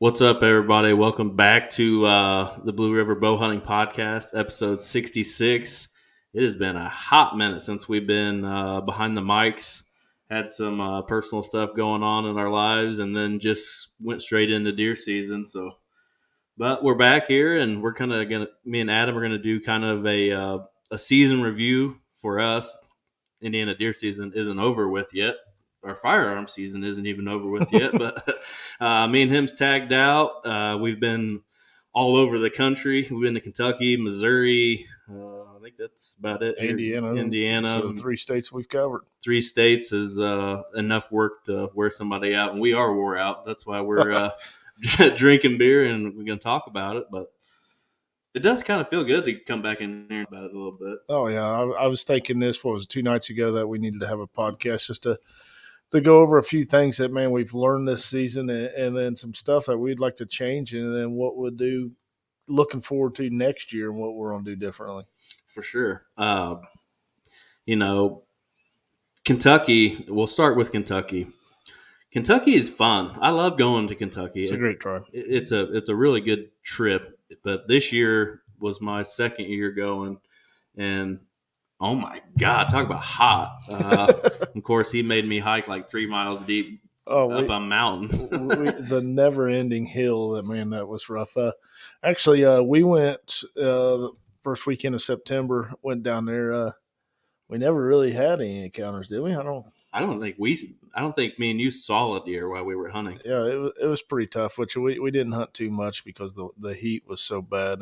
What's up, everybody? Welcome back to the Blue River Bow Hunting Podcast, episode 66. It has been a hot minute since we've been behind the mics, had some personal stuff going on in our lives, and then just went straight into deer season. But we're back here, and we're kind of me and Adam are gonna do kind of a season review for us. Indiana deer season isn't over with yet. Our firearm season isn't even over with yet, but me and him's tagged out. We've been all over the country. We've been to Kentucky, Missouri. I think that's about it. Indiana. So 3 states we've covered. 3 states is enough work to wear somebody out, and we are wore out. That's why we're drinking beer, and we're going to talk about it. But it does kind of feel good to come back in here about it a little bit. Oh, yeah. I was thinking this, 2 nights ago, that we needed to have a podcast just to go over a few things that, man, we've learned this season and then some stuff that we'd like to change and then what we'll do looking forward to next year and what we're going to do differently. For sure. Kentucky, we'll start with Kentucky. Kentucky is fun. I love going to Kentucky. It's a great drive. It's a really good trip. But this year was my second year going, and oh my God, talk about hot. Of course, he made me hike like 3 miles deep up a mountain. The never-ending hill, that was rough. We went the first weekend of September, went down there. We never really had any encounters, did we? I don't think me and you saw a deer while we were hunting. Yeah, it was pretty tough, which we didn't hunt too much because the heat was so bad.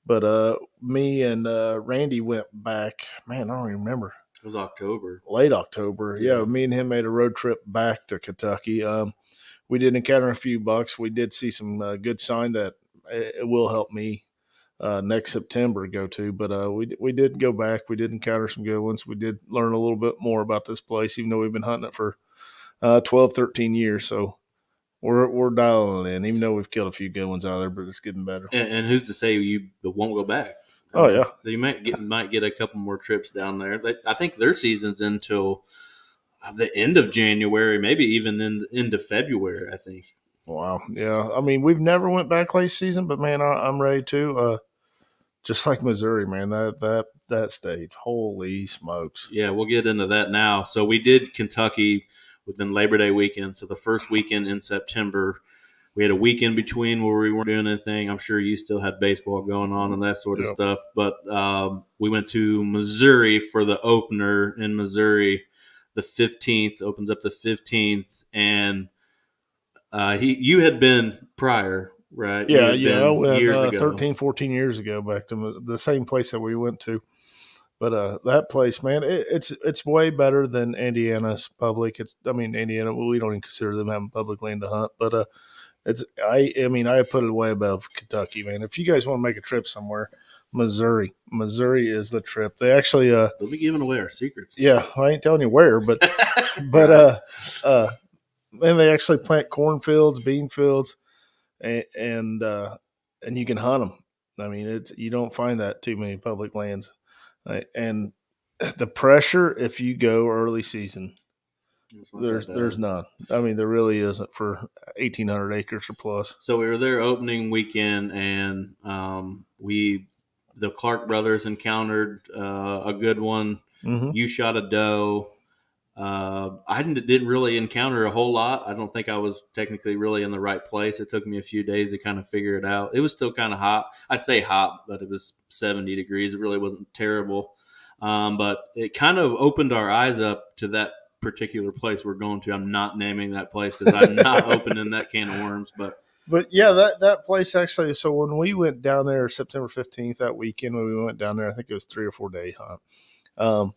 But me and Randy went back. Man, I don't even remember. It was October. Late October. Yeah, me and him made a road trip back to Kentucky. We did encounter a few bucks. We did see some good sign that it will help me next September go to. But we did go back. We did encounter some good ones. We did learn a little bit more about this place, even though we've been hunting it for 12, 13 years. So we're dialing it in, even though we've killed a few good ones out there, but it's getting better. And who's to say you won't go back? Yeah. You might get a couple more trips down there. I think their season's until the end of January, maybe even into February, I think. Wow. Yeah. I mean, we've never went back late season, but man, I'm ready to. Just like Missouri, man, that state, holy smokes. Yeah, we'll get into that now. So we did Kentucky within Labor Day weekend. So the first weekend in September, we had a week in between where we weren't doing anything. I'm sure you still had baseball going on and that sort of stuff. But we went to Missouri for the opener in Missouri. The 15th opens up the 15th, and you had been prior, right? Yeah, I went 13, 14 years ago back to the same place that we went to. But that place, man, it's way better than Indiana's public. Indiana, we don't even consider them having public land to hunt, but I put it way above Kentucky, man. If you guys want to make a trip somewhere, Missouri is the trip. They actually they'll be giving away our secrets. Yeah, I ain't telling you where, but and they actually plant cornfields, bean fields, and you can hunt them. I mean, you don't find that too many public lands. And the pressure, if you go early season, there's none. I mean, there really isn't for 1,800 acres or plus. So we were there opening weekend, and the Clark brothers encountered a good one. Mm-hmm. You shot a doe. I didn't really encounter a whole lot. I don't think I was technically really in the right place. It took me a few days to kind of figure it out. It was still kind of hot. I say hot, but it was 70 degrees. It really wasn't terrible. But it kind of opened our eyes up to that particular place we're going to. I'm not naming that place because I'm not opening that can of worms. But yeah, that place actually. So when we went down there September 15th, that weekend when we went down there, I think it was 3 or 4 day hunt.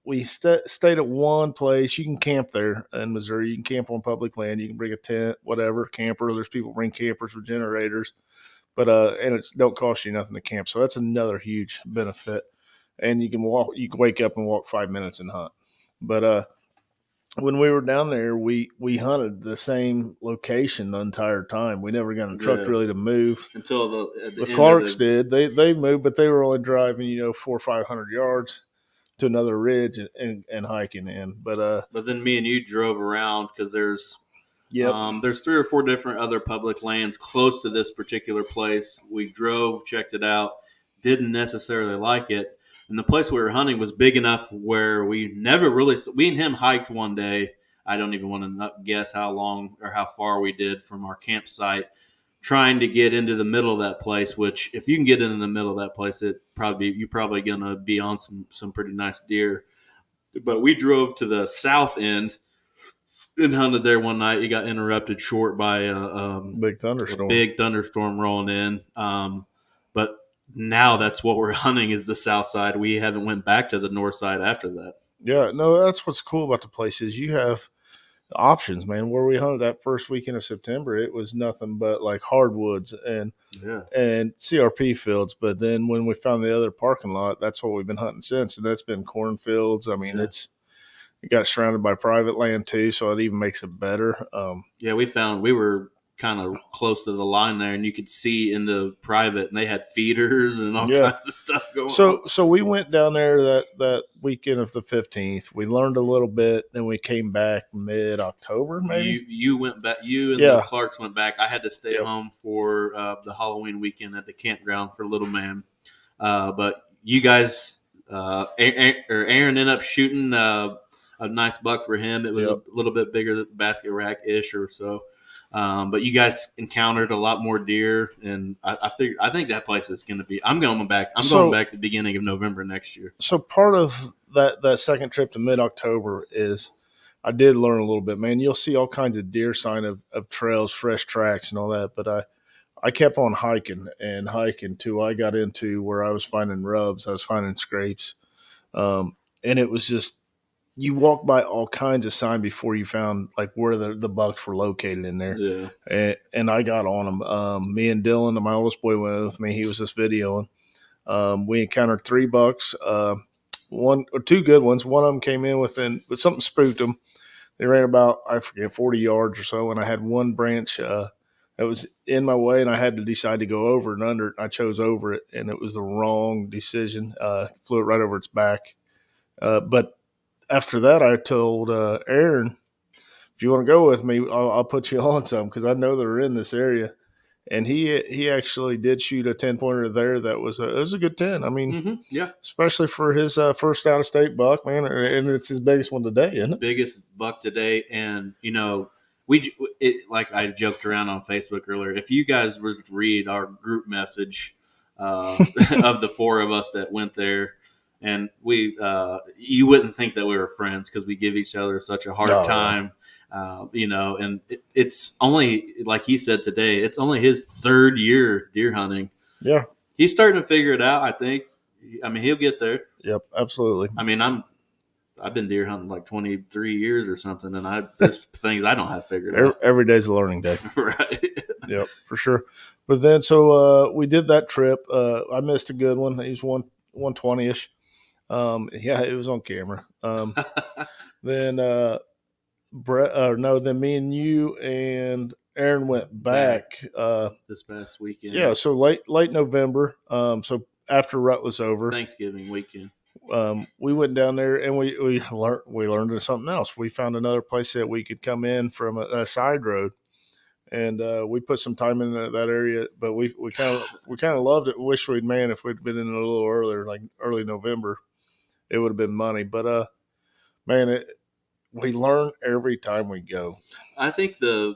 We stayed at one place. You can camp there in Missouri. You can camp on public land. You can bring a tent, whatever, camper. There's people bring campers with generators, but and it don't cost you nothing to camp. So that's another huge benefit. And you can wake up and walk 5 minutes and hunt. But when we were down there, we hunted the same location the entire time. We never got a truck really to move until the Clarks did. They moved, but they were only driving 400 or 500 yards to another ridge and hiking in. But then me and you drove around because there's Yep. There's 3 or 4 different other public lands close to this particular place. We drove, checked it out, didn't necessarily like it. And the place we were hunting was big enough where we never really, we and him hiked one day. I don't even want to guess how long or how far we did from our campsite, trying to get into the middle of that place. Which, if you can get into the middle of that place, you're probably gonna be on some pretty nice deer. But we drove to the south end and hunted there one night. You got interrupted short by Big a thunderstorm. big thunderstorm rolling in. But now that's what we're hunting is the south side. We haven't went back to the north side after that. Yeah, no, that's what's cool about the place is you have options, man. Where we hunted that first weekend of September, it was nothing but like hardwoods Yeah. and CRP fields. But then when we found the other parking lot, that's what we've been hunting since, and that's been cornfields. I mean, Yeah. it got surrounded by private land too, so it even makes it better. Yeah, we were kind of close to the line there, and you could see into private, and they had feeders and all Yeah. kinds of stuff going on. So we went down there that weekend of the 15th. We learned a little bit, then we came back mid October, maybe. You went back. You and the Yeah. Clarks went back. I had to stay Yep. home for the Halloween weekend at the campground for Little Man. But you guys, Aaron ended up shooting a nice buck for him. It was Yep. a little bit bigger than basket rack ish or so. But you guys encountered a lot more deer, and I think that place is going to be. I'm going back. I'm going back the beginning of November next year. So part of that second trip to mid October is I did learn a little bit, man. You'll see all kinds of deer sign of trails, fresh tracks, and all that. But I kept on hiking and hiking till I got into where I was finding rubs, I was finding scrapes, and it was just you walk by all kinds of sign before you found like where the bucks were located in there. Yeah. And I got on them. Me and Dylan, my oldest boy, went with me. He was just videoing. We encountered 3 bucks, one or 2 good ones. One of them came in with something spooked them. They ran about, I forget, 40 yards or so, and I had one branch that was in my way, and I had to decide to go over and under it. I chose over it, and it was the wrong decision. Flew it right over its back. But after that, I told Aaron, if you want to go with me, I'll put you on some because I know they're in this area. And he actually did shoot a 10-pointer there that was it was a good 10. I mean, Yeah, especially for his first out of state buck, man, and it's his biggest one today, isn't it? biggest buck today, and like I joked around on Facebook earlier. If you guys were to read our group message of the 4 of us that went there, and you wouldn't think that we were friends because we give each other such a hard time. And it's only, like he said today, it's only his 3rd year deer hunting. Yeah. He's starting to figure it out, I think. I mean, he'll get there. Yep, absolutely. I mean, I've been deer hunting like 23 years or something, and there's things I don't have figured out. Every day's a learning day. Right. Yep, for sure. But then, so we did that trip. I missed a good one. He was 120-ish. Yeah, it was on camera. Then then me and you and Aaron went back this past weekend. Yeah, so late November. So after rut was over, Thanksgiving weekend. We went down there and we learned something else. We found another place that we could come in from a side road, and we put some time in that area. But we kind of loved it. Wish if we'd been in a little earlier, like early November, it would have been money. But man, we learn every time we go. I think the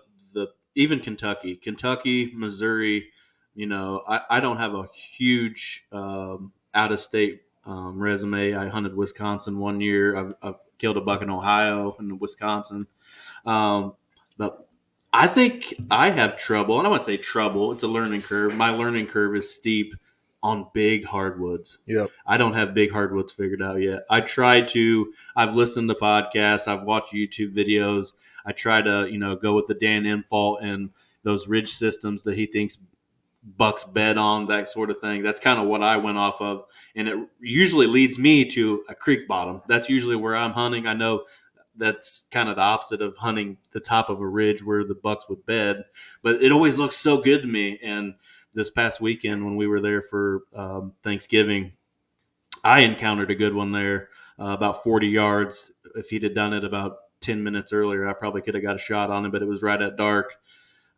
even Kentucky, Missouri, I don't have a huge out of state resume. I hunted Wisconsin one year. I've killed a buck in Ohio and Wisconsin. But I think I have trouble, and I wouldn't say trouble. It's a learning curve. My learning curve is steep on big hardwoods. Yep. I don't have big hardwoods figured out yet. I've listened to podcasts. I've watched YouTube videos. I try to, go with the Dan Infalt and those ridge systems that he thinks bucks bed on, that sort of thing. That's kind of what I went off of. And it usually leads me to a creek bottom. That's usually where I'm hunting. I know that's kind of the opposite of hunting the top of a ridge where the bucks would bed, but it always looks so good to me. And this past weekend when we were there for Thanksgiving, I encountered a good one there, about 40 yards. If he'd have done it about 10 minutes earlier, I probably could have got a shot on it, but it was right at dark.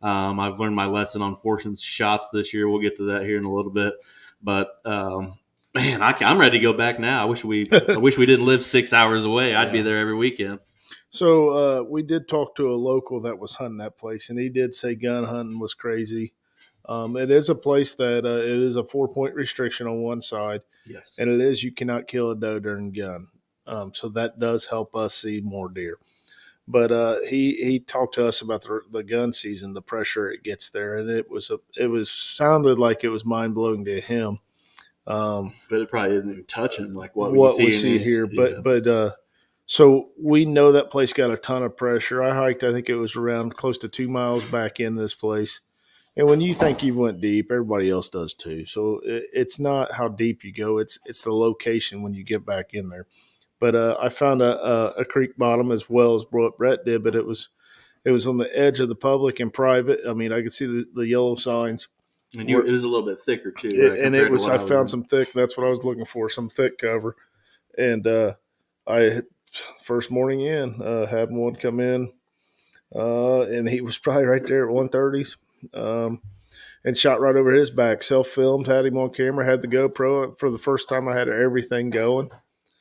I've learned my lesson on forcing shots this year. We'll get to that here in a little bit, but man, I'm ready to go back now. I wish we didn't live 6 hours away. I'd be there every weekend. So we did talk to a local that was hunting that place, and he did say gun hunting was crazy. It is a place that it is a 4-point restriction on one side, yes, and it is you cannot kill a doe during gun. So that does help us see more deer. But he talked to us about the gun season, the pressure it gets there, and it was sounded like it was mind blowing to him. But it probably isn't even touching like what we see here. Yeah. But so we know that place got a ton of pressure. I hiked, I think it was around close to 2 miles back in this place. And when you think you went deep, everybody else does too. So it's not how deep you go; it's the location when you get back in there. But I found a creek bottom as well as what Brett did, but it was on the edge of the public and private. I mean, I could see the yellow signs. And it was a little bit thicker too, right? And it was. I found some thick. That's what I was looking for, some thick cover. And I first morning in had one come in, and he was probably right there at 130s. And shot right over his back. Self-filmed, had him on camera, had the GoPro. For the first time, I had everything going.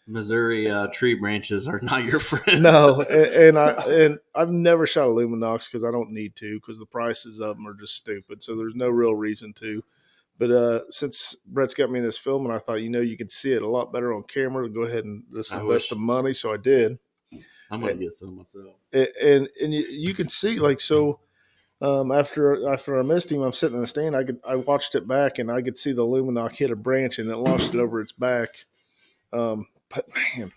Missouri tree branches are not your friend. No, and I've never shot a Luminox because I don't need to, because the prices of them are just stupid. So there's no real reason to. But since Brett's got me in this film, and I thought, you could see it a lot better on camera, to go ahead and just invest the money. So I did. I'm gonna get some myself. And you can see, like, so. After I missed him, I'm sitting in the stand. I watched it back, and I could see the Luminoc hit a branch, and it launched it over its back. But man,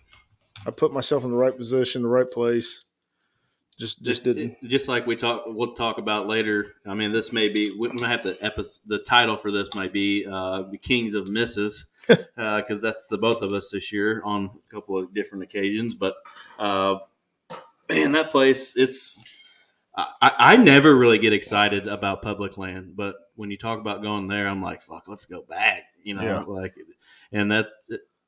I put myself in the right position, the right place. Just didn't. Just like we'll talk about later. I mean, this may be we might have the title for this might be the Kings of Misses, because that's the both of us this year on a couple of different occasions. But man, that place, it's. I never really get excited about public land, but when you talk about going there, I'm like, fuck, let's go back, and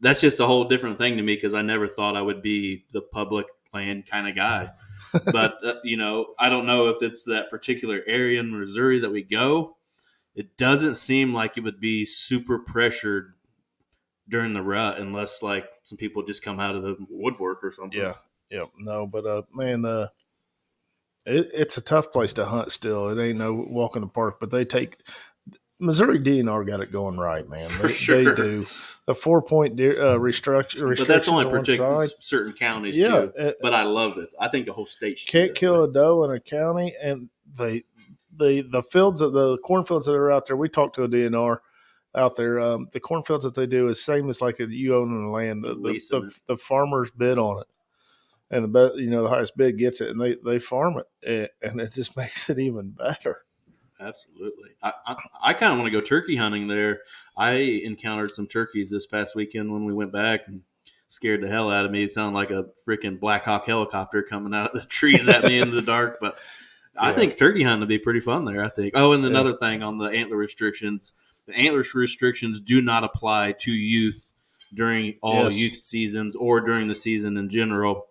that's just a whole different thing to me, because I never thought I would be the public land kind of guy. But, I don't know if it's that particular area in Missouri that we go. It doesn't seem like it would be super pressured during the rut, unless like some people just come out of the woodwork or something. Yeah. No, but man, it's a tough place to hunt still. It ain't no walk in the park, but Missouri DNR got it going right, man. They do. The 4-point restriction. But that's only particular certain counties too. But I love it. I think the whole state should. Can't kill a doe in a county, and the fields of the cornfields that are out there. We talked to a DNR out there. The cornfields that they do is same as like you owning the land. The farmers bid on it. And the highest bid gets it, and they farm it, and it just makes it even better. Absolutely. I kind of want to go turkey hunting there. I encountered some turkeys this past weekend when we went back, and scared the hell out of me. It sounded like a freaking Black Hawk helicopter coming out of the trees at me in the dark. But I think turkey hunting would be pretty fun there, I think. Oh, and another thing on the antler restrictions. The antler restrictions do not apply to youth during all youth seasons or during the season in general.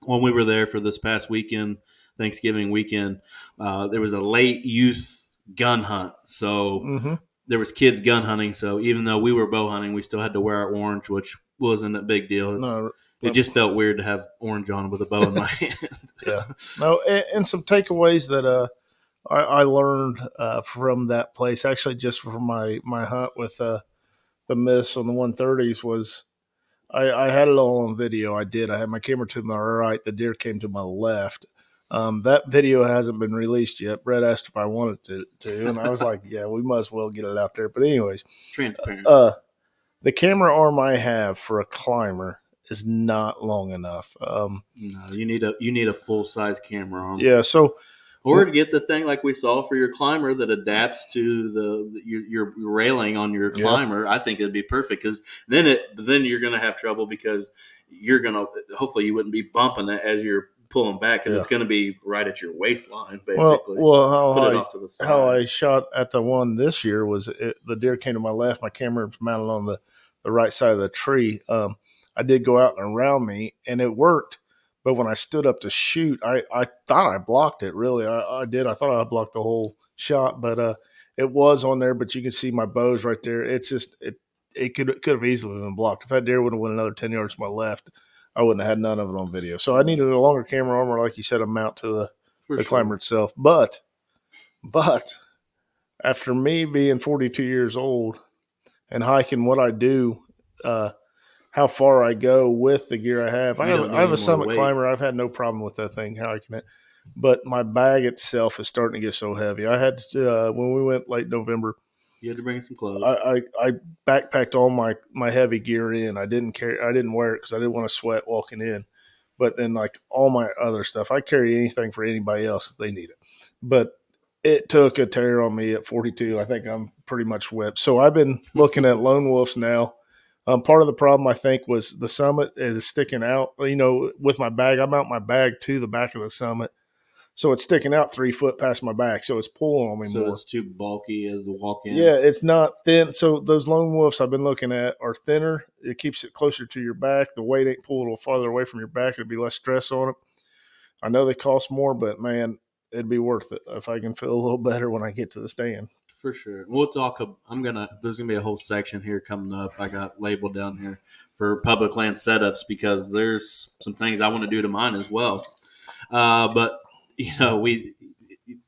When we were there for this past weekend, Thanksgiving weekend, there was a late youth gun hunt. So there was kids gun hunting. So even though we were bow hunting, we still had to wear our orange, which wasn't a big deal. It just felt weird to have orange on with a bow in my hand. No, and some takeaways that I learned from that place, actually just from my hunt with the miss on the 130s, was I had it all on video. I did. I had my camera to my right. The deer came to my left. That video hasn't been released yet. Brett asked if I wanted to, and I was like, yeah, we might as well get it out there. But anyways, transparent. The camera arm I have for a climber is not long enough. No, you need a full size camera arm. Yeah, so. Or to get the thing like we saw for your climber that adapts to your railing on your climber. I think it'd be perfect, because then you're going to have trouble, because you're going to hopefully you wouldn't be bumping it as you're pulling back, because it's going to be right at your waistline basically. Well, how I shot at the one this year was the deer came to my left. My camera was mounted on the right side of the tree. I did go out and around me, and it worked. But when I stood up to shoot, I thought I blocked it. Really, I did. I thought I blocked the whole shot, but it was on there. But you can see my bows right there. It's just it could have easily been blocked. If that deer would have went another 10 yards to my left, I wouldn't have had none of it on video. So I needed a longer camera arm, or like you said, a mount to the climber itself. But after me being 42 years old and hiking what I do, how far I go with the gear I have. I have a Summit Climber. I've had no problem with that thing hiking it, but my bag itself is starting to get so heavy. I had to, when we went late November, you had to bring some clothes. I backpacked all my heavy gear in. I didn't wear it because I didn't want to sweat walking in. But then like all my other stuff, I carry anything for anybody else if they need it. But it took a tear on me at 42. I think I'm pretty much whipped. So I've been looking at lone wolves now. Part of the problem, I think, was the Summit is sticking out. You know, with my bag, I mount my bag to the back of the Summit. So it's sticking out 3 foot past my back. So it's pulling on me more. So it's too bulky as the walk in. Yeah, it's not thin. So those lone wolves I've been looking at are thinner. It keeps it closer to your back. The weight ain't pulled a little farther away from your back. It'd be less stress on it. I know they cost more, but man, it'd be worth it if I can feel a little better when I get to the stand. For sure. We'll talk. There's gonna be a whole section here coming up. I got labeled down here for public land setups because there's some things I want to do to mine as well. But you know,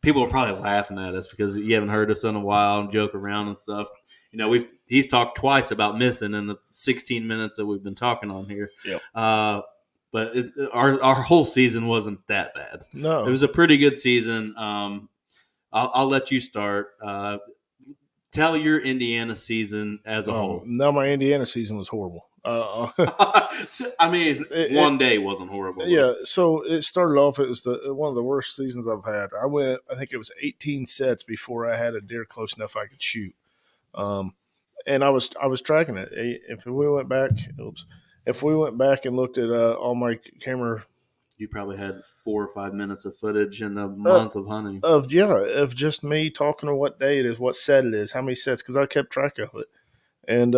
people are probably laughing at us because you haven't heard us in a while and joke around and stuff. You know, he's talked twice about missing in the 16 minutes that we've been talking on here. Yep. But our whole season wasn't that bad. No, it was a pretty good season. I'll let you start. Tell your Indiana season as a whole. No, my Indiana season was horrible. I mean, one day wasn't horrible. Yeah, so it started off. It was one of the worst seasons I've had. I think it was 18 sets before I had a deer close enough I could shoot. And I was tracking it. If we went back and looked at all my camera. You probably had 4 or 5 minutes of footage in a month of hunting. Of just me talking to what day it is, what set it is, how many sets, because I kept track of it, and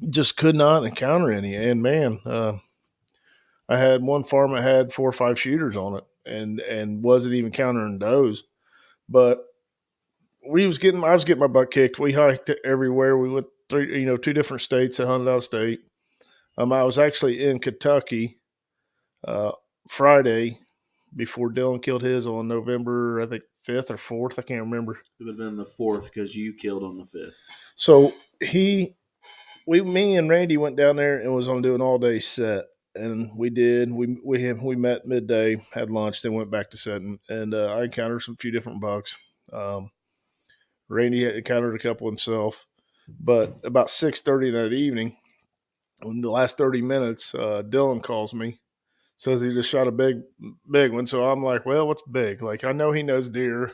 just could not encounter any. And man, I had one farm that had 4 or 5 shooters on it, and wasn't even countering does. But I was getting my butt kicked. We hiked everywhere. We went through 2 different states. I hunted out of state. I was actually in Kentucky Friday before Dylan killed his on November, I think 5th or 4th. I can't remember. It would have been the 4th because you killed on the 5th. So me and Randy went down there and was on do an all day set, and we did. We met midday, had lunch, then went back to setting, and I encountered some few different bucks. Randy had encountered a couple himself, but about 6:30 that evening, in the last 30 minutes, Dylan calls me. Says he just shot a big one. So I'm like, well, what's big? Like, I know he knows deer.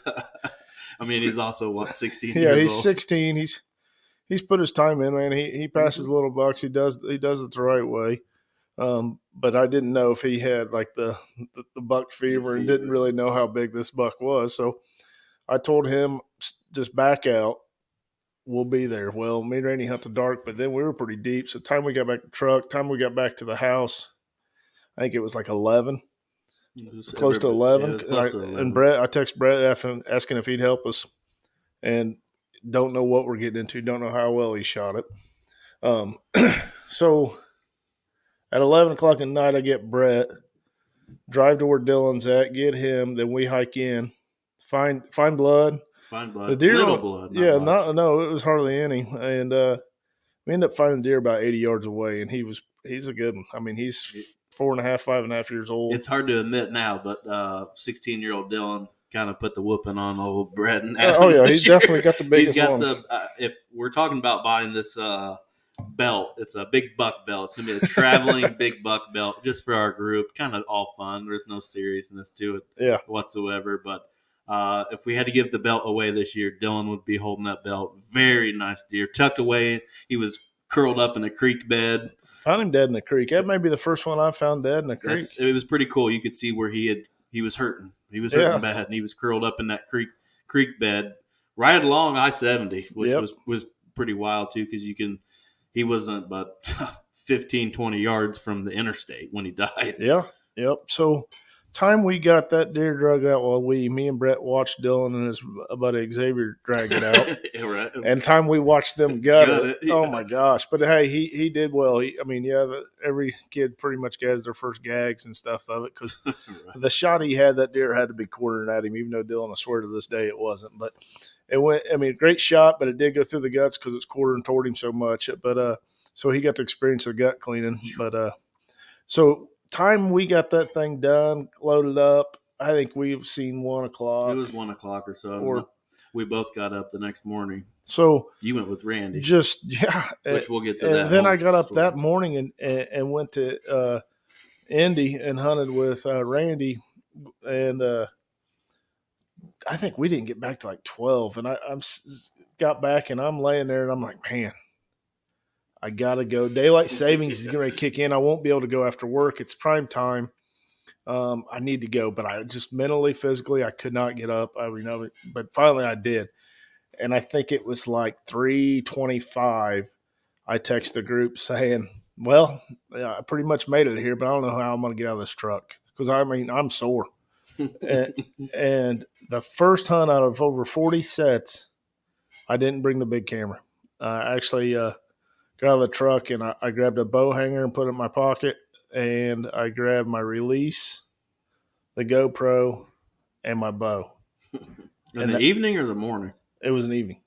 I mean, he's also 16 years old. Yeah, he's 16. He's put his time in, man. He passes little bucks. He does it the right way. But I didn't know if he had like the buck fever and didn't really know how big this buck was. So I told him, just back out. We'll be there. Well, me and Randy hunt the dark, but then we were pretty deep. So time we got back to the truck, time we got back to the house, I think it was like 11, close to 11. And Brett, I text Brett asking if he'd help us, and don't know what we're getting into. Don't know how well he shot it. So at 11 o'clock at night, I get Brett, drive to where Dylan's at, get him. Then we hike in, find blood. Find blood. The deer, little blood. Yeah, no, it was hardly any. And we ended up finding the deer about 80 yards away, and he's a good one. I mean, he's 4.5, 5.5 years old. It's hard to admit now, but 16-year-old Dylan kind of put the whooping on old Brett and Adam. Oh yeah, he's definitely got the biggest one. He's got if we're talking about buying this belt, it's a big buck belt. It's gonna be a traveling big buck belt just for our group. Kind of all fun. There's no seriousness to it whatsoever. But if we had to give the belt away this year, Dylan would be holding that belt. Very nice deer, tucked away. He was curled up in a creek bed. Found him dead in the creek. That may be the first one I found dead in the creek. It was pretty cool. You could see where he was hurting. He was hurting bad, and he was curled up in that creek bed right along I-70, which was pretty wild too, because he wasn't but 15, 20 yards from the interstate when he died. Yeah. Yep. So time we got that deer drug out, well, me and Brett watched Dylan and his buddy Xavier drag it out. Yeah, right. And time we watched them gut Got it. it, yeah. Oh my gosh! But hey, he did well. Every kid pretty much has their first gags and stuff of it because Right. the shot he had, that deer had to be quartering at him. Even though Dylan, I swear to this day, it wasn't. But it went. I mean, great shot, but it did go through the guts because it's quartering toward him so much. But so he got to experience the gut cleaning. But so time we got that thing done, loaded up. I think we've seen 1:00. It was 1:00 or so. Or we both got up the next morning. so You went with Randy, which we'll get to and that. then I got up story. that morning and went to Indy and hunted with Randy, and I think we didn't get back to like 12. And I'm got back and I'm laying there and I'm like, man, I gotta go. Daylight savings is going to kick in. I won't be able to go after work. It's prime time. I need to go, but I just mentally, physically, I could not get up. But finally I did. And I think it was like 3:25. I text the group saying, well, I pretty much made it here, but I don't know how I'm going to get out of this truck because I'm sore. and the first hunt out of over 40 sets, I didn't bring the big camera. I actually got out of the truck and I grabbed a bow hanger and put it in my pocket, and I grabbed my release, the GoPro, and my bow. In the evening or the morning? It was an evening.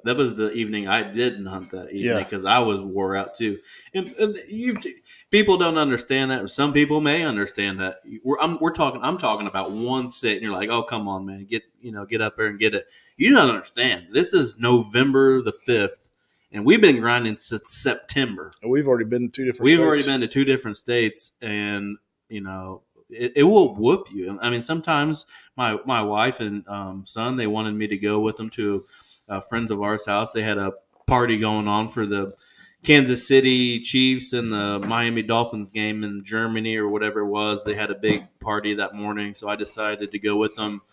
That was the evening I didn't hunt that evening because I was wore out too. And people don't understand that. Some people may understand that. I'm talking about one sit, and you're like, oh come on, man, get up there and get it. You don't understand. This is November the 5th, and we've been grinding since September. We've already been to two different. We've already been to 2 different states, and it will whoop you. I mean, sometimes my wife and son, they wanted me to go with them to friends of ours' house. They had a party going on for the Kansas City Chiefs and the Miami Dolphins game in Germany or whatever it was. They had a big party that morning, so I decided to go with them.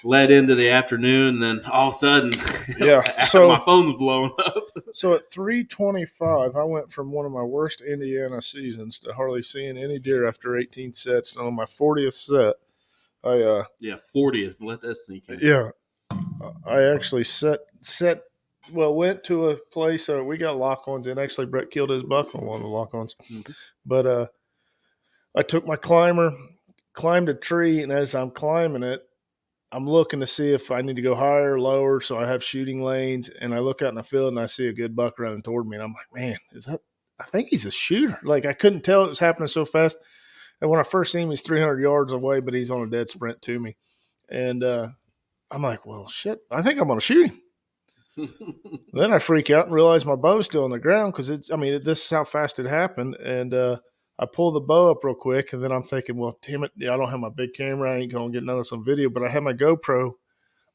Led into the afternoon, and then all of a sudden, so my phone's blowing up. So at 3:25, I went from one of my worst Indiana seasons to hardly seeing any deer after 18 sets. And on my 40th set, 40th. Let that sink in. Yeah, I actually went to a place. We got lock-ons in. Actually, Brett killed his buck on one of the lock-ons. Mm-hmm. But I took my climber, climbed a tree, and as I'm climbing it, I'm looking to see if I need to go higher or lower, so I have shooting lanes. And I look out in the field and I see a good buck running toward me, and I'm like, man, I think he's a shooter. Like, I couldn't tell it was happening so fast. And when I first seen him, he's 300 yards away, but he's on a dead sprint to me. And I'm like, well, shit, I think I'm going to shoot him. Then I freak out and realize my bow's still on the ground because this is how fast it happened. And I pull the bow up real quick, and then I'm thinking, well, damn it, I don't have my big camera. I ain't going to get none of some video, but I have my GoPro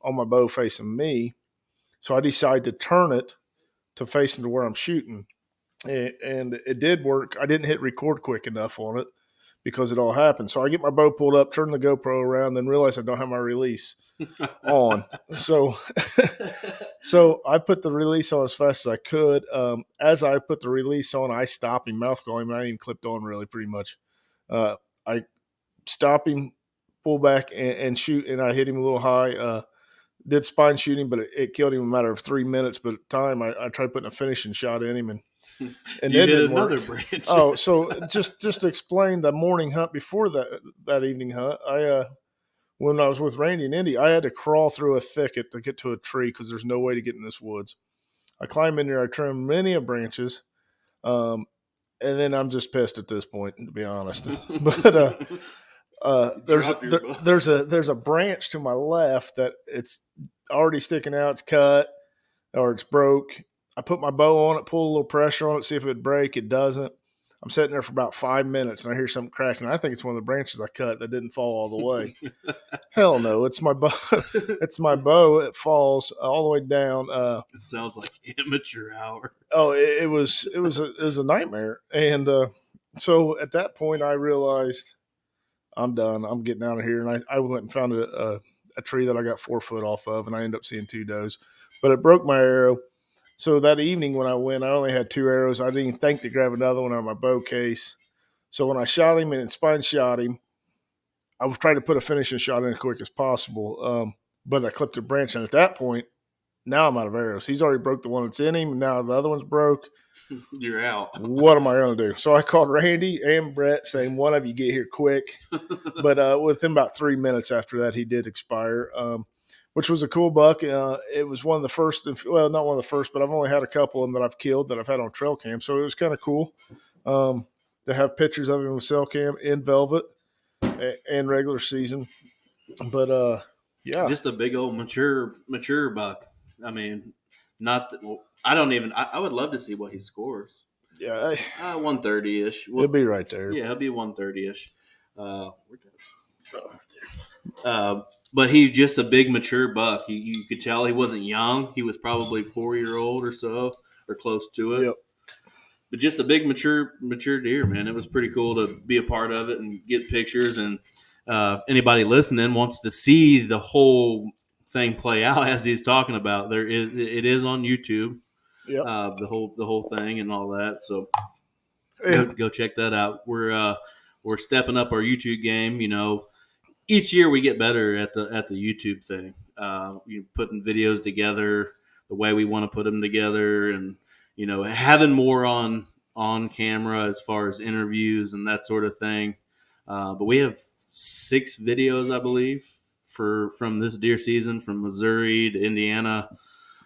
on my bow facing me. So I decide to turn it to facing to where I'm shooting. And it did work. I didn't hit record quick enough on it because it all happened. So I get my bow pulled up, turn the GoPro around, then realize I don't have my release on. So I put the release on as fast as I could. As I put the release on, I stop him, mouth call him. I ain't even clipped on really pretty much. I stop him, pull back, and shoot, and I hit him a little high. Did spine shooting, but it killed him in a matter of 3 minutes. But at the time, I tried putting a finishing shot in him, and you hit another branch. So just to explain the morning hunt before that evening hunt, when I was with Randy and Indy, I had to crawl through a thicket to get to a tree because there's no way to get in this woods. I climb in there, I trim many branches, and then I'm just pissed at this point, to be honest. But there's a branch to my left that it's already sticking out. It's cut or it's broke. I put my bow on it, pull a little pressure on it, see if it would break. It doesn't. I'm sitting there for about 5 minutes, and I hear something cracking. I think it's one of the branches I cut that didn't fall all the way. Hell no, it's my bow. It's my bow. It falls all the way down. It sounds like amateur hour. Oh, it was a nightmare. And so at that point, I realized I'm done. I'm getting out of here. And I went and found a tree that I got 4 foot off of, and I ended up seeing 2 does. But it broke my arrow. So that evening when I went, I only had 2 arrows. I didn't even think to grab another one out of my bow case. So when I shot him and spine shot him, I was trying to put a finishing shot in as quick as possible. But I clipped a branch, and at that point, now I'm out of arrows. He's already broke the one that's in him, and now the other one's broke. You're out. What am I going to do? So I called Randy and Brett, saying, one of you get here quick. But within about 3 minutes after that, he did expire, which was a cool buck. It was one of the first, well, not one of the first, but I've only had a couple of them that I've killed that I've had on trail cam. So it was kind of cool to have pictures of him with cell cam in velvet and regular season. But yeah, Just a big old mature buck. I mean, not. Well, I don't even. I would love to see what he scores. yeah, 130 ish. it'll be right there. Yeah, he'll be 130 ish. But he's just a big mature buck. You could tell he wasn't young. He was probably 4-year-old or so, or close to it. Yep. But just a big mature deer, man. It was pretty cool to be a part of it and get pictures. And anybody listening wants to see the whole thing play out as he's talking about. It is on YouTube. Yep. The whole thing and all that. So Yeah. go check that out. We're stepping up our YouTube game. You know, each year we get better at the YouTube thing. Putting videos together the way we want to put them together, and having more on camera as far as interviews and that sort of thing. But we have 6 videos, I believe, from this deer season, from Missouri to Indiana.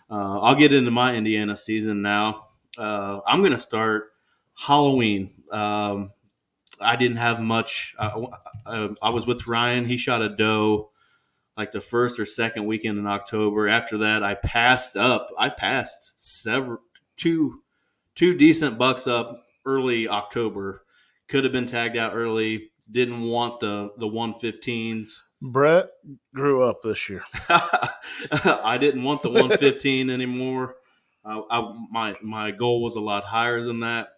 I'll get into my Indiana season now. I'm going to start Halloween. I didn't have much. I was with Ryan. He shot a doe like the first or second weekend in October. After that, I passed up. I passed two decent bucks up early October. Could have been tagged out early. Didn't want the 115s. Brett grew up this year. I didn't want the 115 anymore. My goal was a lot higher than that.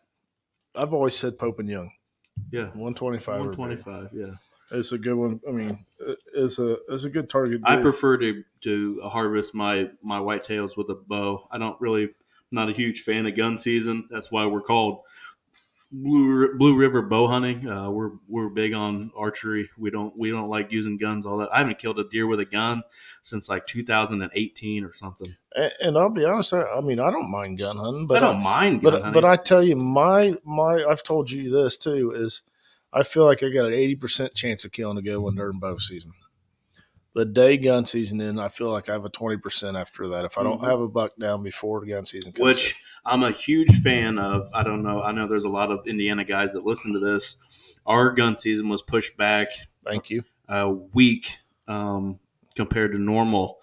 I've always said Pope and Young. Yeah, 125. 125. Yeah, it's a good one. I mean, it's a good target. I prefer to harvest my whitetails with a bow. Not a huge fan of gun season. That's why we're called Blue River bow hunting. We're big on archery. We don't like using guns. All that. I haven't killed a deer with a gun since like 2018 or something. And I'll be honest. I mean, I don't mind gun hunting, but I don't mind gun hunting. But I tell you, my I've told you this too. Is I feel like I got an 80% chance of killing a good one during bow season. The day gun season in, I feel like I have a 20% after that if I don't have a buck down before the gun season comes. Which I'm a huge fan of. I don't know. I know there's a lot of Indiana guys that listen to this. Our gun season was pushed back. Thank you. A week compared to normal,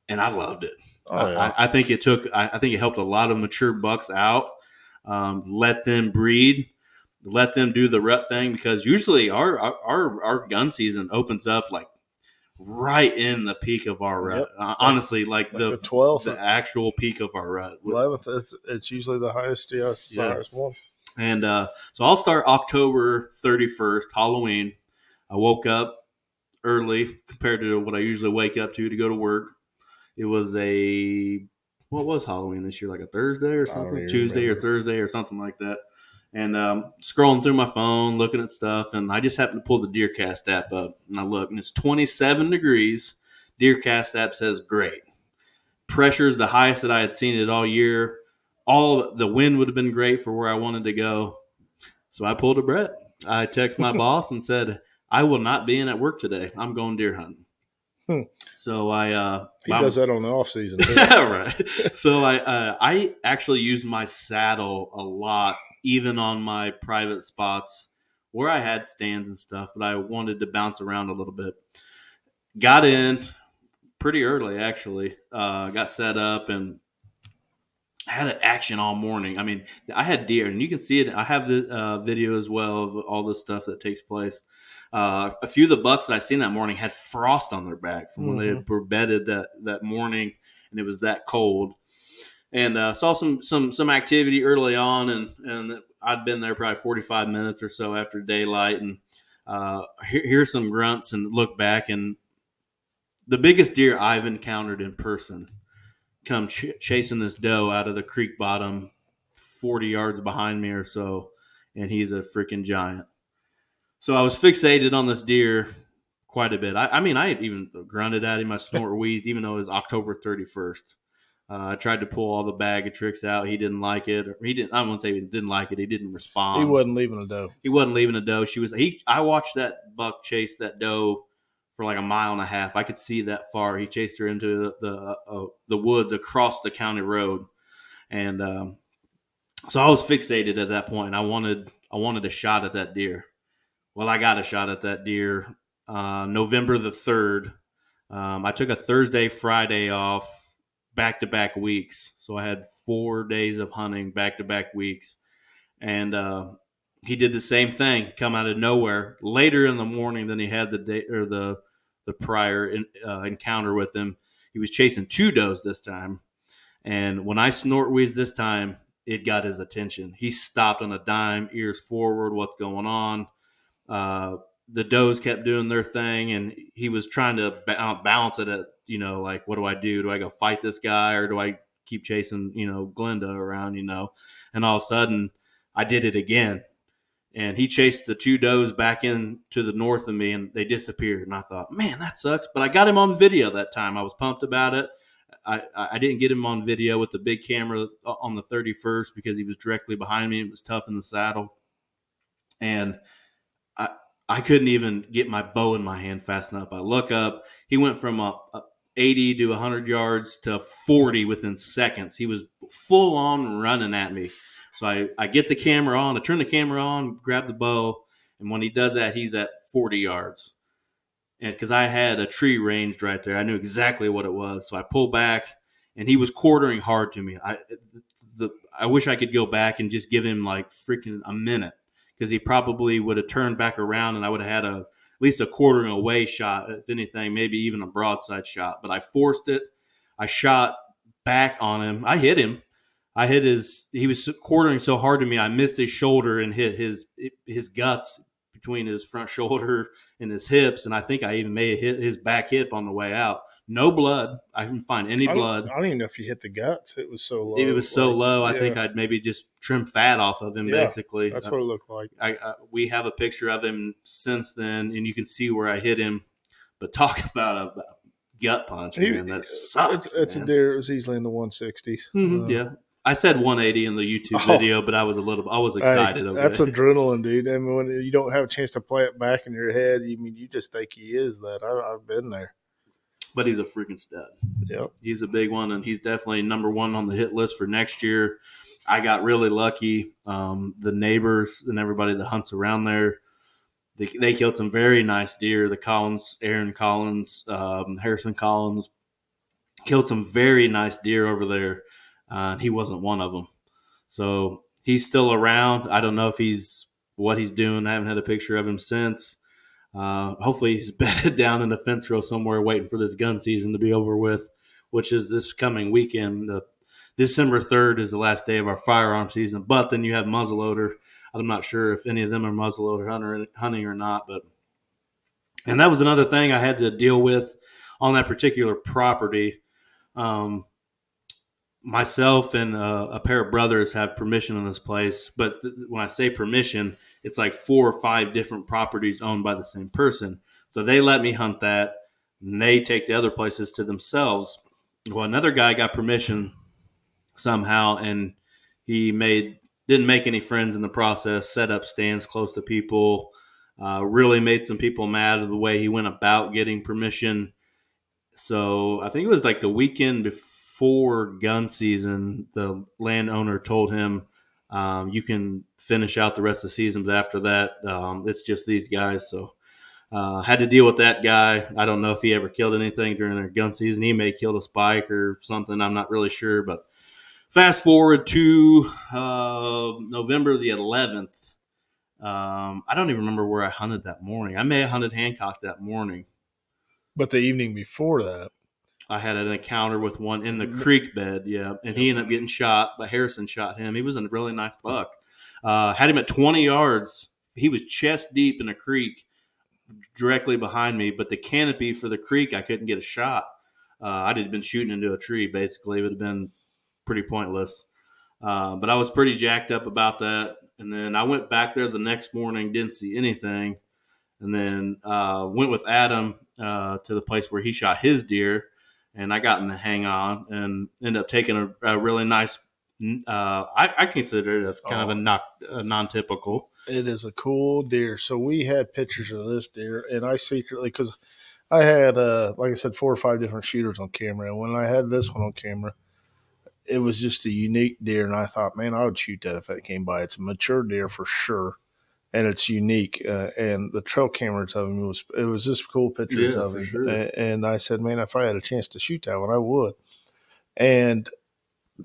and I loved it. Oh, yeah. I think it helped a lot of mature bucks out. Let them breed. Let them do the rut thing, because usually our gun season opens up like right in the peak of our rut. Yep. Honestly, like the 12th, the actual peak of our rut. 11th, it's usually the highest. Yeah, it's the highest one. And so I'll start October 31st, Halloween. I woke up early compared to what I usually wake up to go to work. It was what was Halloween this year? Like a Thursday or something? Tuesday or Thursday or something like that. And scrolling through my phone, looking at stuff, and I just happened to pull the DeerCast app up, and I look, and it's 27 degrees. DeerCast app says great. Pressure is the highest that I had seen it all year. All the wind would have been great for where I wanted to go. So I pulled a Brett. I texted my boss and said, I will not be in at work today. I'm going deer hunting. So he does that on the off season. Yeah, right. So I actually used my saddle a lot, even on my private spots where I had stands and stuff, but I wanted to bounce around a little bit. Got in pretty early, actually. Got set up and had an action all morning. I mean, I had deer, and you can see it. I have the video as well of all the stuff that takes place. A few of the bucks that I seen that morning had frost on their back from when they were bedded that morning, and it was that cold. And saw some activity early on, and I'd been there probably 45 minutes or so after daylight, and hear some grunts and look back, and the biggest deer I've encountered in person come chasing this doe out of the creek bottom 40 yards behind me or so, and he's a freaking giant. So I was fixated on this deer quite a bit. I mean, I had even grunted at him. I snort wheezed, even though it was October 31st. I tried to pull all the bag of tricks out. He didn't like it. He didn't. I won't say he didn't like it. He didn't He respond. wasn't leaving a doe. He wasn't leaving a doe. She was. He. I watched that buck chase that doe for like a mile and a half. I could see that far. He chased her into the woods across the county road, and so I was fixated at that point. I wanted a shot at that deer. Well, I got a shot at that deer November the 3rd. I took a Thursday, Friday off back to back weeks. So I had 4 days of hunting back to back weeks. And he did the same thing, come out of nowhere later in the morning than he had the day or the prior encounter with him. He was chasing two does this time. And when I snort wheeze this time, it got his attention. He stopped on a dime, ears forward, what's going on? The does kept doing their thing, and he was trying to balance it at, like, what do I do? Do I go fight this guy, or do I keep chasing, Glenda around, And all of a sudden, I did it again. And he chased the two does back in to the north of me, and they disappeared. And I thought, man, that sucks. But I got him on video that time. I was pumped about it. I didn't get him on video with the big camera on the 31st because he was directly behind me. It was tough in the saddle. And I, I couldn't even get my bow in my hand fast enough. I look up. He went from a 80 to 100 yards to 40 within seconds. He was full on running at me. So I get the camera on. I turn the camera on, grab the bow. And when he does that, he's at 40 yards. And because I had a tree ranged right there, I knew exactly what it was. So I pull back, and he was quartering hard to me. I wish I could go back and just give him like freaking a minute, because he probably would have turned back around, and I would have had at least a quartering away shot, if anything, maybe even a broadside shot. But I forced it. I shot back on him. I hit him. He was quartering so hard to me, I missed his shoulder and hit his guts between his front shoulder and his hips, and I think I even may have hit his back hip on the way out. No blood. I didn't find any blood. I don't even know if you hit the guts. It was so low. It was so low. I think I'd maybe just trim fat off of him. Basically, that's what it looked like. We have a picture of him since then, and you can see where I hit him. But talk about a gut punch, man. That sucks. It's a deer. It was easily in the 160s. Mm-hmm, yeah. I said 180 in the YouTube video, but I was excited. Hey, that's adrenaline, dude. I mean, when you don't have a chance to play it back in your head, you just think he is that. I've been there. But he's a freaking stud. Yep. He's a big one, and he's definitely number one on the hit list for next year. I got really lucky. The neighbors and everybody that hunts around there, they killed some very nice deer. The Collins, Aaron Collins, Harrison Collins, killed some very nice deer over there. And he wasn't one of them. So he's still around. I don't know if what he's doing. I haven't had a picture of him since. Hopefully he's bedded down in a fence row somewhere waiting for this gun season to be over with, which is this coming weekend. December 3rd is the last day of our firearm season, but then you have muzzleloader. I'm not sure if any of them are muzzleloader hunting or not, and that was another thing I had to deal with on that particular property. Myself and a pair of brothers have permission on this place, but when I say permission, it's like 4 or 5 different properties owned by the same person. So they let me hunt that, and they take the other places to themselves. Well, another guy got permission somehow, and he didn't make any friends in the process, set up stands close to people, really made some people mad at the way he went about getting permission. So I think it was like the weekend before gun season, the landowner told him, you can finish out the rest of the season, but after that, it's just these guys. So had to deal with that guy. I don't know if he ever killed anything during their gun season. He may have killed a spike or something. I'm not really sure. But fast forward to November the 11th. I don't even remember where I hunted that morning. I may have hunted Hancock that morning. But the evening before that, I had an encounter with one in the creek bed, yeah, and he ended up getting shot, but Harrison shot him. He was a really nice buck. Had him at 20 yards. He was chest deep in a creek directly behind me, but the canopy for the creek, I couldn't get a shot. I'd have been shooting into a tree, basically. It would have been pretty pointless. But I was pretty jacked up about that. And then I went back there the next morning, didn't see anything. and then went with Adam to the place where he shot his deer, and I got in the hang on and ended up taking a really nice. I consider it kind of a non-typical. It is a cool deer. So we had pictures of this deer, and I secretly, because I had, like I said, 4 or 5 different shooters on camera, and when I had this one on camera, it was just a unique deer, and I thought, man, I would shoot that if it came by. It's a mature deer for sure, and it's unique. And the trail cameras of him it was just cool pictures of him. Sure. And I said, man, if I had a chance to shoot that one, I would. And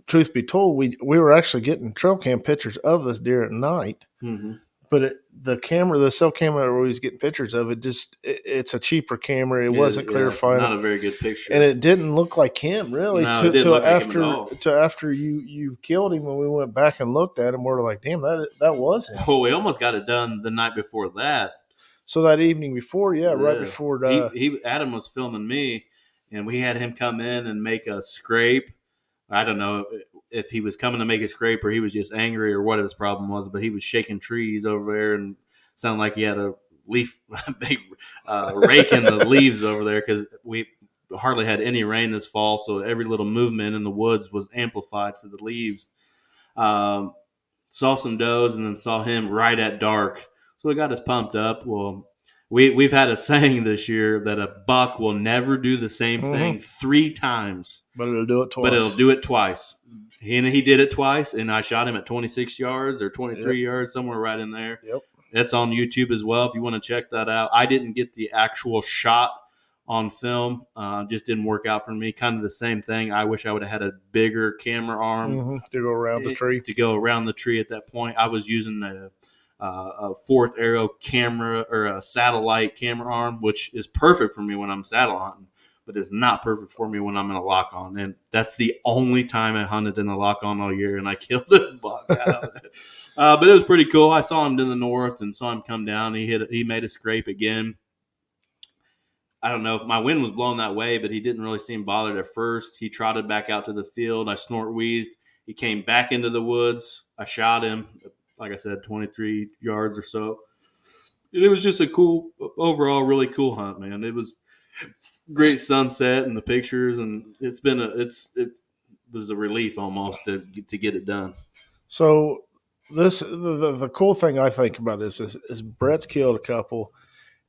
truth be told, we were actually getting trail cam pictures of this deer at night. Mm-hmm. But the cell camera where he's getting pictures of it, it's a cheaper camera. It wasn't clarifying. Not a very good picture, and it didn't look like him really. No, it didn't look like him at all. After you killed him, when we went back and looked at him, we're like, damn, that was him. Well, we almost got it done the night before that. So that evening before, right before Adam was filming me, and we had him come in and make a scrape. I don't know if he was coming to make a scrape or he was just angry or what his problem was, but he was shaking trees over there and sounded like he had a big rake in the leaves over there because we hardly had any rain this fall, so every little movement in the woods was amplified for the leaves. Saw some does and then saw him right at dark, so it got us pumped up. Well, we've had a saying this year that a buck will never do the same thing 3 times. But it'll do it twice. And he did it twice, and I shot him at 26 yards or 23 yards, somewhere right in there. Yep. That's on YouTube as well if you want to check that out. I didn't get the actual shot on film. Just didn't work out for me. Kind of the same thing. I wish I would have had a bigger camera arm to go around the tree. To go around the tree at that point. I was using a fourth arrow camera or a satellite camera arm, which is perfect for me when I'm saddle hunting, but it's not perfect for me when I'm in a lock on. And that's the only time I hunted in a lock on all year, and I killed a buck out of it. But it was pretty cool. I saw him to the north and saw him come down. He made a scrape again. I don't know if my wind was blowing that way, but he didn't really seem bothered at first. He trotted back out to the field. I snort wheezed. He came back into the woods. I shot him, like I said, 23 yards or so. It was just a cool, overall, really cool hunt, man. It was great sunset and the pictures, and it was a relief almost to get it done. So the cool thing I think about this is Brett's killed a couple,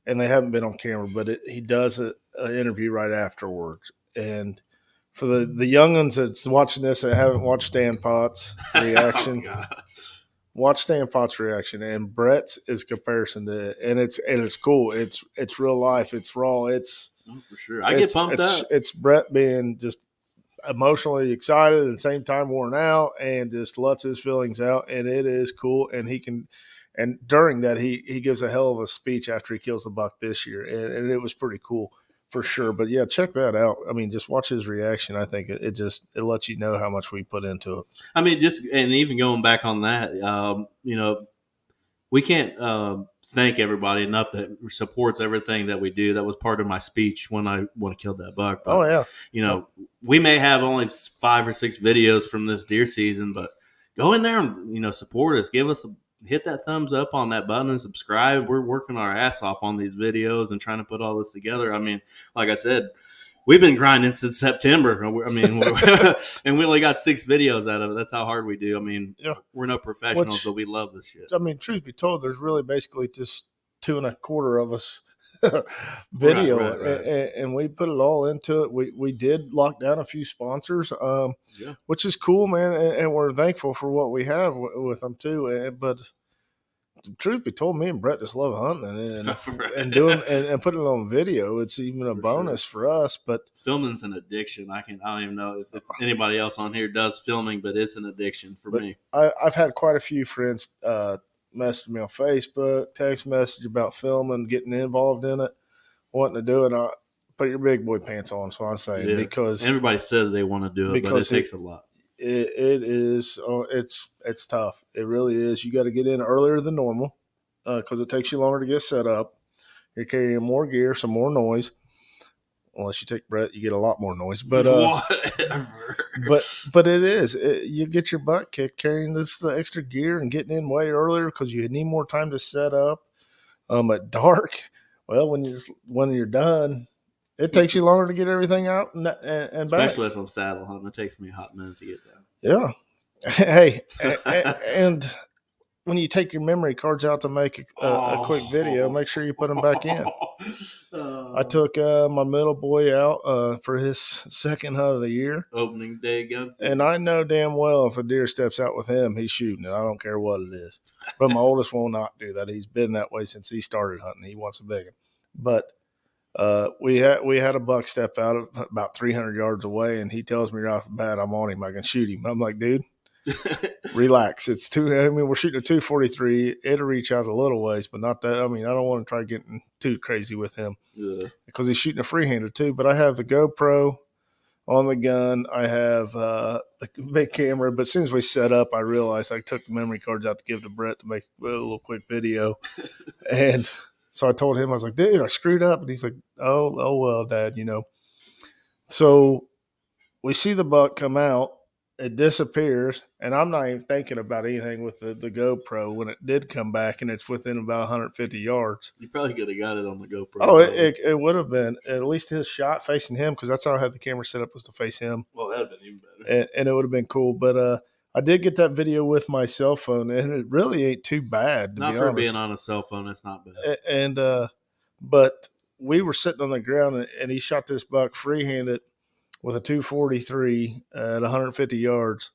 and they haven't been on camera, but he does an interview right afterwards. And for the young ones that's watching this that haven't watched Stan Potts' reaction, watch Stan Potts' reaction, and Brett's is comparison to it, and it's cool. It's real life. It's raw. For sure. I get pumped up. It's Brett being just emotionally excited at the same time worn out and just lets his feelings out, and it is cool. And during that, he gives a hell of a speech after he kills the buck this year, and it was pretty cool for sure. But yeah, check that out. I mean, just watch his reaction. I think it lets you know how much we put into it. I mean, and even going back on that, we can't thank everybody enough that supports everything that we do. That was part of my speech when I killed that buck. But, we may have only 5 or 6 videos from this deer season, but go in there and support us. Hit that thumbs up on that button and subscribe. We're working our ass off on these videos and trying to put all this together. I mean, like I said, we've been grinding since September. I mean, and we only got 6 videos out of it. That's how hard we do. I mean, we're no professionals, but we love this shit. I mean, truth be told, there's really basically just 2 1/4 of us video, right. And we put it all into it. We did lock down a few sponsors, which is cool, man, and we're thankful for what we have with them too. But truth be told, me and Brett just love hunting and doing and putting it on video. It's even a bonus for us. But filming's an addiction. I don't even know if anybody else on here does filming, but it's an addiction for me. I've had quite a few friends message me on Facebook, text message about filming, getting involved in it, wanting to do it. Put your big boy pants on, so I'm saying, because everybody says they want to do it, but it takes a lot. It is. It's tough. It really is. You got to get in earlier than normal because it takes you longer to get set up. You're carrying more gear, some more noise. Unless you take Brett, you get a lot more noise. But whatever. But it is. You get your butt kicked carrying the extra gear and getting in way earlier because you need more time to set up. At dark, well, when you're done, it takes you longer to get everything out and back. Especially if I'm saddle hunting, it takes me a hot minute to get Yeah. Hey, and when you take your memory cards out to make a quick video, make sure you put them back in. I took my middle boy out for his second hunt of the year. Opening day gun season. And I know damn well if a deer steps out with him, he's shooting it. I don't care what it is. But my oldest will not do that. He's been that way since he started hunting. He wants a big one. But we had a buck step out about 300 yards away, and he tells me right off the bat, I'm on him. I can shoot him. I'm like, dude, relax. It's we're shooting a 243. It'll reach out a little ways, but not that. I mean, I don't want to try getting too crazy with him because he's shooting a freehander too. But I have the GoPro on the gun. I have the big camera, but as soon as we set up, I realized I took the memory cards out to give to Brett to make a little quick video. And so I told him, I was like, dude, I screwed up. And he's like, oh well, Dad, you know. So we see the buck come out. It disappears, and I'm not even thinking about anything with the GoPro when it did come back, and it's within about 150 yards. You probably could have got it on the GoPro. Oh, it would have been at least his shot facing him, because that's how I had the camera set up, was to face him. Well, that would have been even better. And it would have been cool. But I did get that video with my cell phone, and it really ain't too bad. Not for being on a cell phone, it's not bad. And but we were sitting on the ground, and he shot this buck free-handed with a 243 at 150 yards.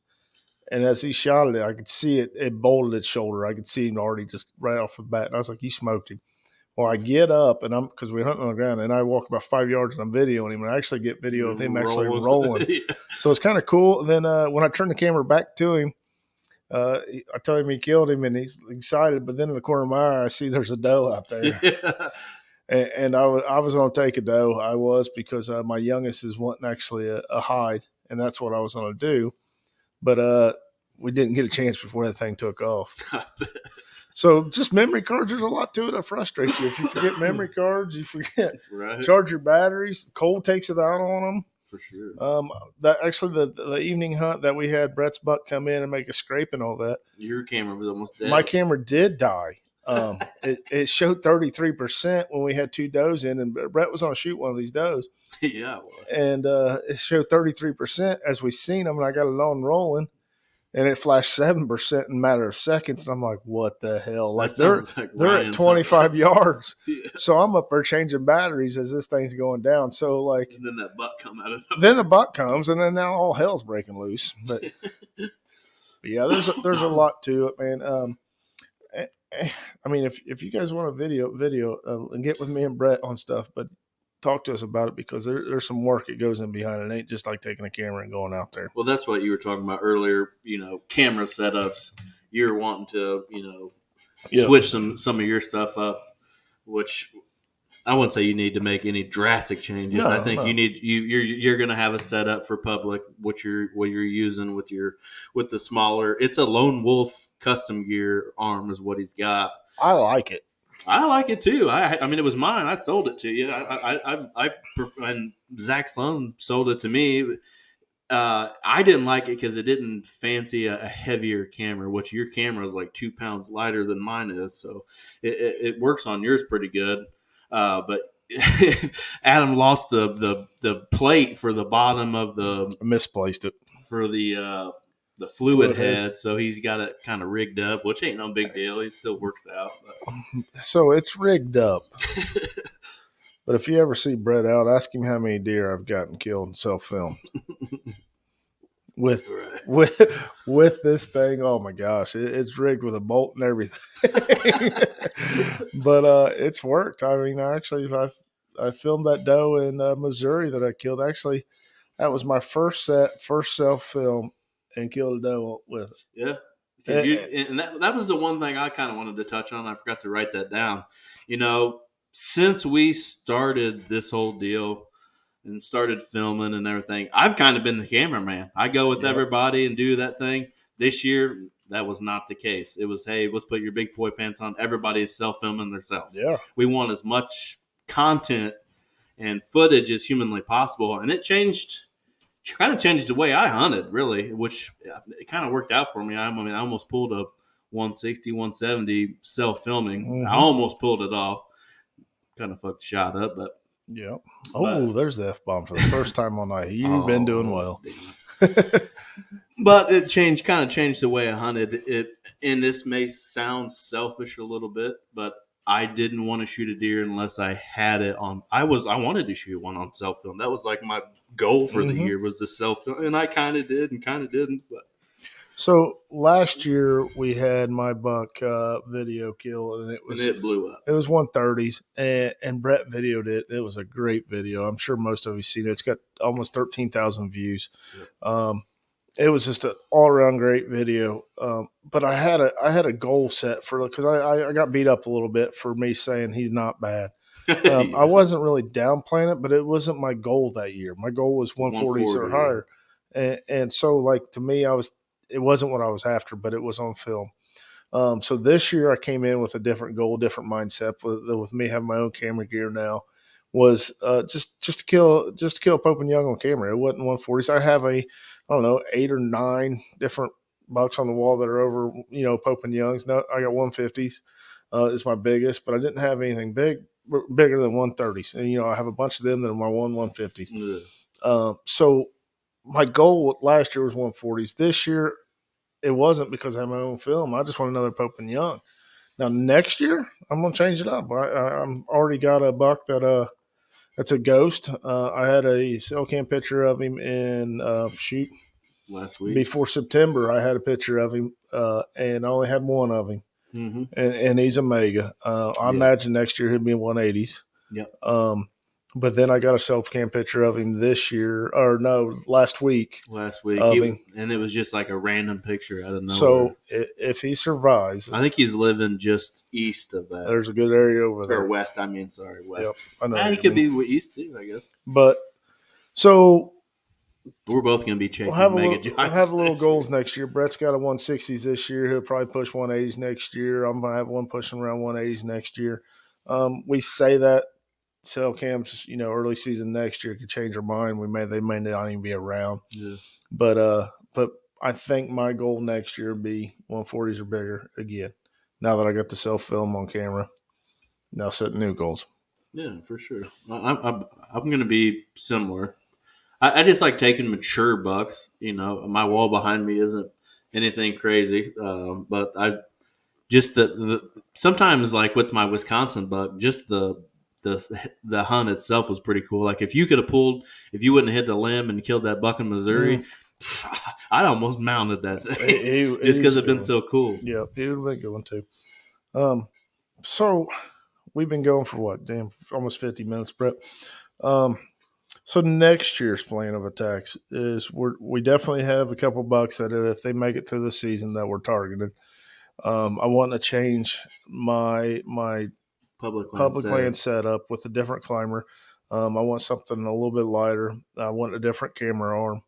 And as he shot it, I could see it bolted its shoulder. I could see him already just right off the bat. And I was like, you smoked him. Well, I get up, and because we're hunting on the ground, and I walk about 5 yards, and I'm videoing him, and I actually get video of him actually rolling. Yeah. So it's kind of cool. And then when I turn the camera back to him, I tell him he killed him, and he's excited. But then in the corner of my eye, I see there's a doe out there. Yeah. And I was going to take a doe. I was, because my youngest is wanting actually a hide, and that's what I was going to do. But we didn't get a chance before that thing took off. So just memory cards, there's a lot to it that frustrates you. If you forget memory cards, you forget. Right. Charge your batteries. The cold takes it out on them. For sure. That actually the evening hunt that we had Brett's buck come in and make a scrape and all that. Your camera was almost dead. My camera did die. It showed 33% when we had two does in, and Brett was on to shoot one of these does. Yeah, it was. And it showed 33% as we seen them, and I got it on rolling, and it flashed 7% in a matter of seconds. And I'm like, what the hell? Like they're at 25 yards. Yeah. So I'm up there changing batteries as this thing's going down. So like, and then that buck come out of then the buck comes, and then now all hell's breaking loose. But yeah, there's a lot to it, man. I mean, if you guys want a video, and get with me and Brett on stuff, but talk to us about it, because there's some work that goes in behind it. It ain't just like taking a camera and going out there. Well, that's what you were talking about earlier. You know, camera setups. You're wanting to, switch some of your stuff up, which I wouldn't say you need to make any drastic changes. No, I think you're going to have a setup for public, what you're using with the smaller. It's a Lone Wolf custom gear arm is what he's got. I like it. I like it too. I mean, it was mine. I sold it to you. And Zach Sloan sold it to me. I didn't like it because it didn't fancy a heavier camera, which your camera is like 2 pounds lighter than mine is. So it works on yours pretty good. But Adam lost the plate for the bottom of the. I misplaced it for the fluid head, so he's got it kind of rigged up, which ain't no big deal. He still works out. But. So it's rigged up. But if you ever see Brett out, ask him how many deer I've gotten killed in self-film. With this thing, oh my gosh, it's rigged with a bolt and everything. But it's worked. I mean, I filmed that doe in Missouri that I killed. Actually, that was my first self-film. And killed a doe with it. Yeah. And that was the one thing I kind of wanted to touch on. I forgot to write that down. Since we started this whole deal and started filming and everything, I've kind of been the cameraman. I go with everybody and do that thing. This year, that was not the case. It was, hey, let's put your big boy pants on. Everybody is self-filming themselves. Yeah. We want as much content and footage as humanly possible. And it kind of changed the way I hunted, really, which it kind of worked out for me. I almost pulled a 160, 170 self-filming. Mm-hmm. I almost pulled it off. Kind of fucked the shot up, but yeah. Oh, there's the F-bomb for the first time all night. You've been doing well. But it kind of changed the way I hunted it. And this may sound selfish a little bit, but I didn't want to shoot a deer unless I had it on. I wanted to shoot one on self film. That was like my goal for the year was to self film, and I kind of did and kind of didn't. But so last year we had my buck video kill, and it blew up. It was 130s, and Brett videoed it. It was a great video. I'm sure most of you seen it. It's got almost 13,000 views. Yep. It was just an all around great video. But I had a goal set for, because I got beat up a little bit for me saying he's not bad. Yeah. I wasn't really downplaying it, but it wasn't my goal that year. My goal was 140s or higher, and so like to me, it wasn't what I was after, but it was on film. So this year I came in with a different goal, different mindset. With me having my own camera gear now, was just to kill Pope and Young on camera. It wasn't 140s. I have I don't know, 8 or 9 different bucks on the wall that are over, Pope and Youngs. No, I got 150s. Is my biggest, but I didn't have anything bigger than 130s. And I have a bunch of them that are my 150s. Yeah. So my goal last year was 140s. This year it wasn't, because I have my own film. I just want another Pope and Young. Now next year I'm gonna change it up. I'm already got a buck that's a ghost. I had a cell cam picture of him in last week before September. I had a picture of him, and I only had one of him, and he's a mega. I imagine next year he'll be in 180s. Yeah. But then I got a self cam picture of him last week. Of him. And it was just like a random picture out of nowhere. So if he survives, I think he's living just east of that. There's a good area over there. Or west, west. Yep, I know. He could be east too, I guess. But so we're both going to be chasing mega giants. We'll have little goals next year. Brett's got a 160s this year. He'll probably push 180s next year. I'm going to have one pushing around 180s next year. We say that cell cams, early season next year could change our mind. They may not even be around. Yeah. But I think my goal next year would be 140s or bigger again. Now that I got the self film on camera, now setting new goals. Yeah, for sure. I'm going to be similar. I just like taking mature bucks. My wall behind me isn't anything crazy, but I just sometimes, like with my Wisconsin buck, just the hunt itself was pretty cool. Like if you wouldn't have hit the limb and killed that buck in Missouri, I'd almost mounted that thing just because it'd been so cool. Yeah, it would have been going too. So we've been going for what? Damn, almost 50 minutes, Brett. So next year's plan of attacks is we definitely have a couple bucks that if they make it through the season that we're targeted. I want to change my public land setup with a different climber. I want something a little bit lighter. I want a different camera arm.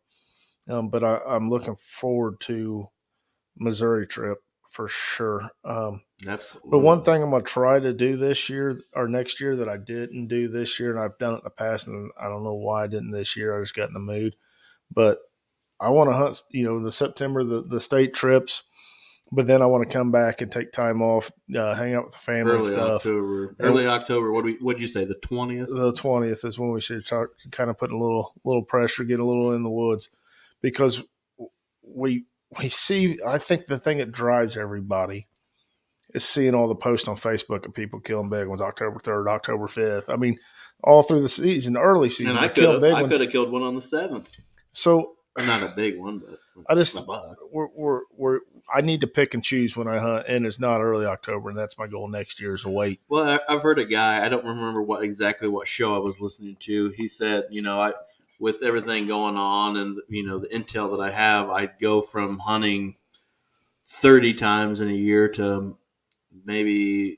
But I'm looking forward to Missouri trip for sure. Absolutely. But one thing I'm going to try to do this year or next year that I didn't do this year, and I've done it in the past, and I don't know why I didn't this year. I just got in the mood. But I want to hunt, the September, the state trips. But then I want to come back and take time off, hang out with the family and stuff. Early October. What'd you say? The 20th? The 20th is when we should start kind of putting a little pressure, get a little in the woods, because we see. I think the thing that drives everybody is seeing all the posts on Facebook of people killing big ones. October 3rd, October 5th. I mean, all through the season, early season. And I could have killed one on the 7th. So. Not a big one, but I need to pick and choose when I hunt, and it's not early October, and that's my goal next year is to wait. Well, I've heard a guy, I don't remember what show I was listening to. He said, with everything going on and the intel that I have, I'd go from hunting 30 times in a year to maybe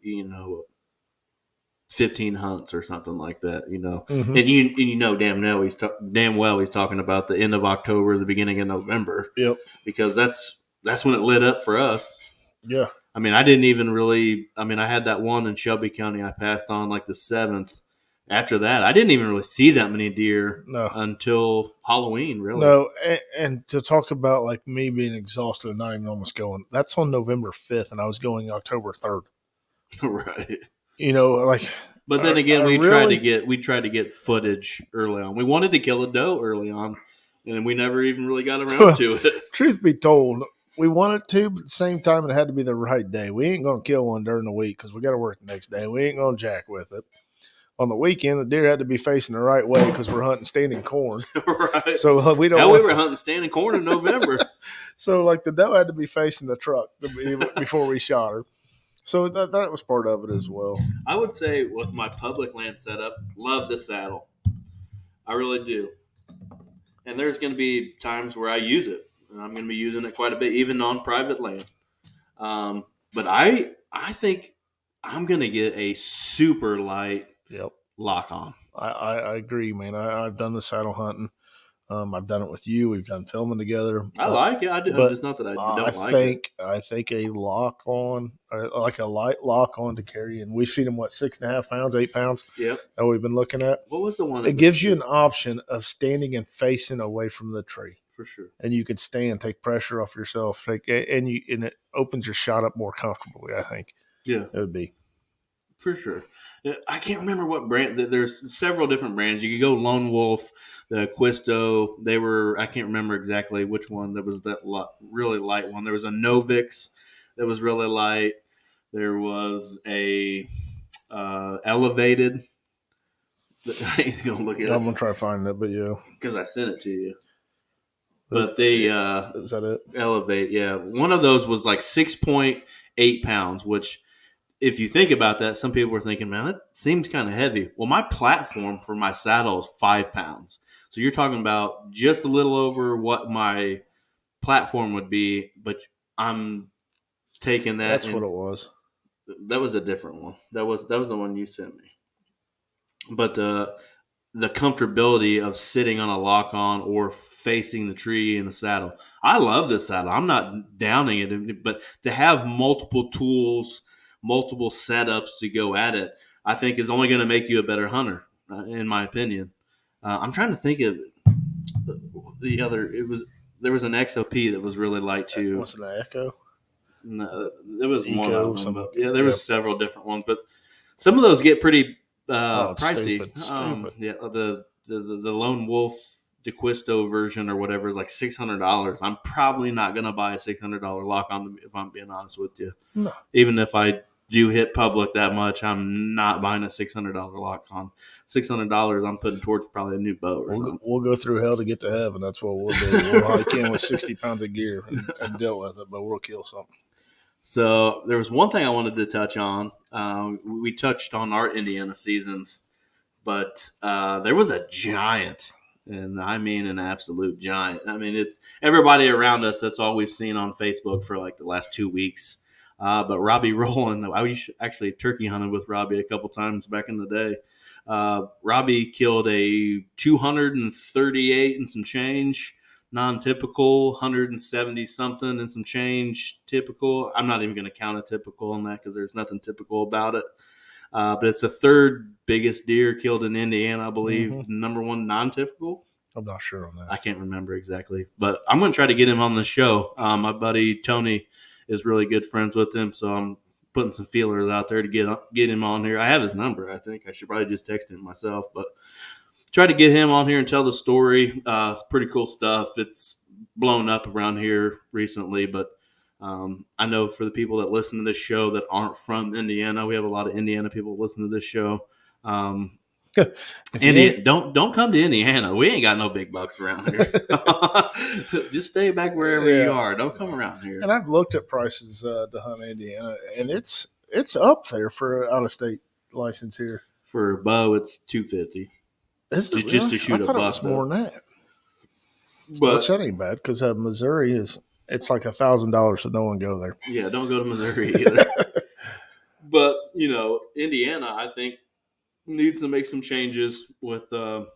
15 hunts or something like that, Mm-hmm. And damn well he's talking about the end of October, the beginning of November. Yep. Because that's when it lit up for us. Yeah. I mean, I didn't even really. I mean, I had that one in Shelby County I passed on like the 7th, after that, I didn't even really see that many deer No, until Halloween, really. no, and to talk about like me being exhausted and not even almost going, that's on November 5th, and I was going October 3rd. Right. Like But then again, I we tried to really, get footage early on. We wanted to kill a doe early on, and we never even really got around to it. truth be told, we wanted to, but at the same time, it had to be the right day. We ain't gonna kill one during the week because we got to work the next day. We ain't gonna jack with it. On the weekend, the deer had to be facing the right way because we're hunting standing corn. Right. So we don't. Hell, we were hunting standing corn in November. So like the doe had to be facing the truck before we shot her. So that was part of it as well. I would say with my public land setup, love the saddle. I really do. And there's going to be times where I use it, and I'm going to be using it quite a bit, even on private land. But I think I'm going to get a super light Yep. lock on. I agree, man. I've done the saddle hunting. I've done it with you. We've done filming together. I like it. I do. But It's not that I I don't like it. I think a lock on, like a light lock on to carry, and we've seen them 6.5 pounds, 8 pounds. Yep. That we've been looking at. What was the one? It gives you an option of standing and facing away from the tree, for sure, and you can stand, take pressure off yourself, and it opens your shot up more comfortably. I think. Yeah, it would be for sure. I can't remember what brand. There's several different brands. You could go Lone Wolf, the Quisto. They were. I can't remember exactly which one. There was that really light one. There was a Novix that was really light. There was a Elevated. He's gonna look at it. I'm gonna try to find it, but yeah, because I sent it to you. But they is that it? Elevate, yeah. One of those was like 6.8 pounds, which if you think about that, some people were thinking, man, that seems kind of heavy. Well, my platform for my saddle is 5 pounds. So you're talking about just a little over what my platform would be, but I'm taking that. That's what it was. That was a different one. That was the one you sent me. But the comfortability of sitting on a lock on or facing the tree in the saddle. I love this saddle. I'm not downing it, but to have multiple tools, multiple setups to go at it, I think is only going to make you a better hunter, in my opinion. I'm trying to think of the other. There was an XOP that was really light too. What's an Echo? No, there was Eco, one of them. some, Yeah, there was several different ones, but some of those get pretty pricey. Stupid. Yeah, the Lone Wolf DeQuisto version or whatever is like $600. I'm probably not gonna buy a $600 lock on if I'm being honest with you. No. Even if I do hit public that much, I'm not buying a $600 lock on. $600 I'm putting towards probably a new boat or something. We'll go through hell to get to heaven. That's what we'll do. We'll hike in with 60 pounds of gear and deal with it, but we'll kill something. So there was one thing I wanted to touch on. We touched on our Indiana seasons, but there was a giant, and I mean an absolute giant. I mean, it's everybody around us. That's all we've seen on Facebook for like the last 2 weeks. But Robbie Rowland, I actually turkey hunted with Robbie a couple times back in the day. Robbie killed a 238 and some change non-typical, 170 something and some change typical. I'm not even going to count a typical on that because there's nothing typical about it. But it's the third biggest deer killed in Indiana, I believe. Mm-hmm. Number one non-typical. I'm not sure on that. I can't remember exactly, but I'm going to try to get him on the show. My buddy Tony is really good friends with him, so I'm putting some feelers out there to get him on here. I have his number. I think I should probably just text him myself, but try to get him on here and tell the story. It's pretty cool stuff. It's blown up around here recently, but I know for the people that listen to this show that aren't from Indiana, we have a lot of Indiana people listen to this show. Don't come to Indiana. We ain't got no big bucks around here. Just stay back wherever you are. Don't come around here. And I've looked at prices to hunt Indiana, and it's up there for out of state license here. For a bow, it's $250. Is it just to shoot I a thought buck? It was more than that. But which that ain't bad because Missouri it's like $1,000, so no one go there. Yeah, don't go to Missouri either. But Indiana, I think, needs to make some changes with, and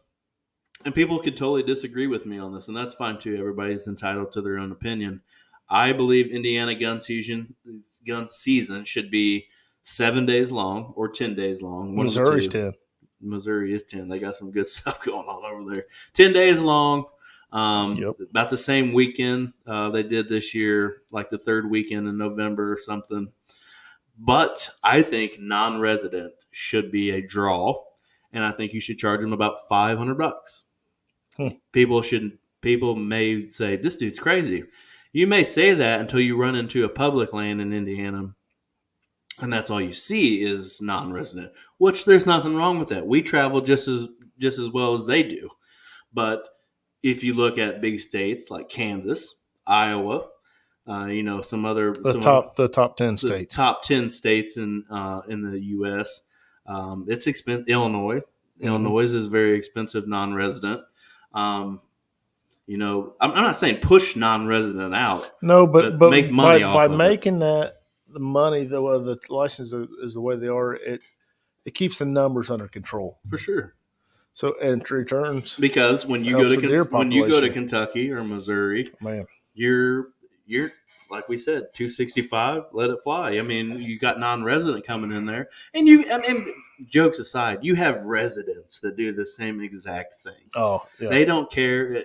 people could totally disagree with me on this, and that's fine too. Everybody's entitled to their own opinion. I believe Indiana gun season should be 7 days long or 10 days long. Missouri's 10. Missouri is 10. They got some good stuff going on over there. 10 days long. Yep. About the same weekend they did this year, like the third weekend in November or something. But I think non-resident should be a draw, and I think you should charge them about $500. People may say this dude's crazy. You may say that until you run into a public land in Indiana, and that's all you see is non-resident. Which there's nothing wrong with that. We travel just as well as they do. But if you look at big states like Kansas, Iowa, some other The top 10 the states. top 10 states in the U.S. It's expensive. Illinois, Illinois is very expensive non-resident. I'm not saying push non-resident out. No, but make money off by of making that the money, the license is the way they are. It keeps the numbers under control for sure. So entry returns because when you go to Kentucky or Missouri, man, you're like we said, 265. Let it fly. I mean, you got non-resident coming in there, and jokes aside, you have residents that do the same exact thing. Oh, yeah. They don't care.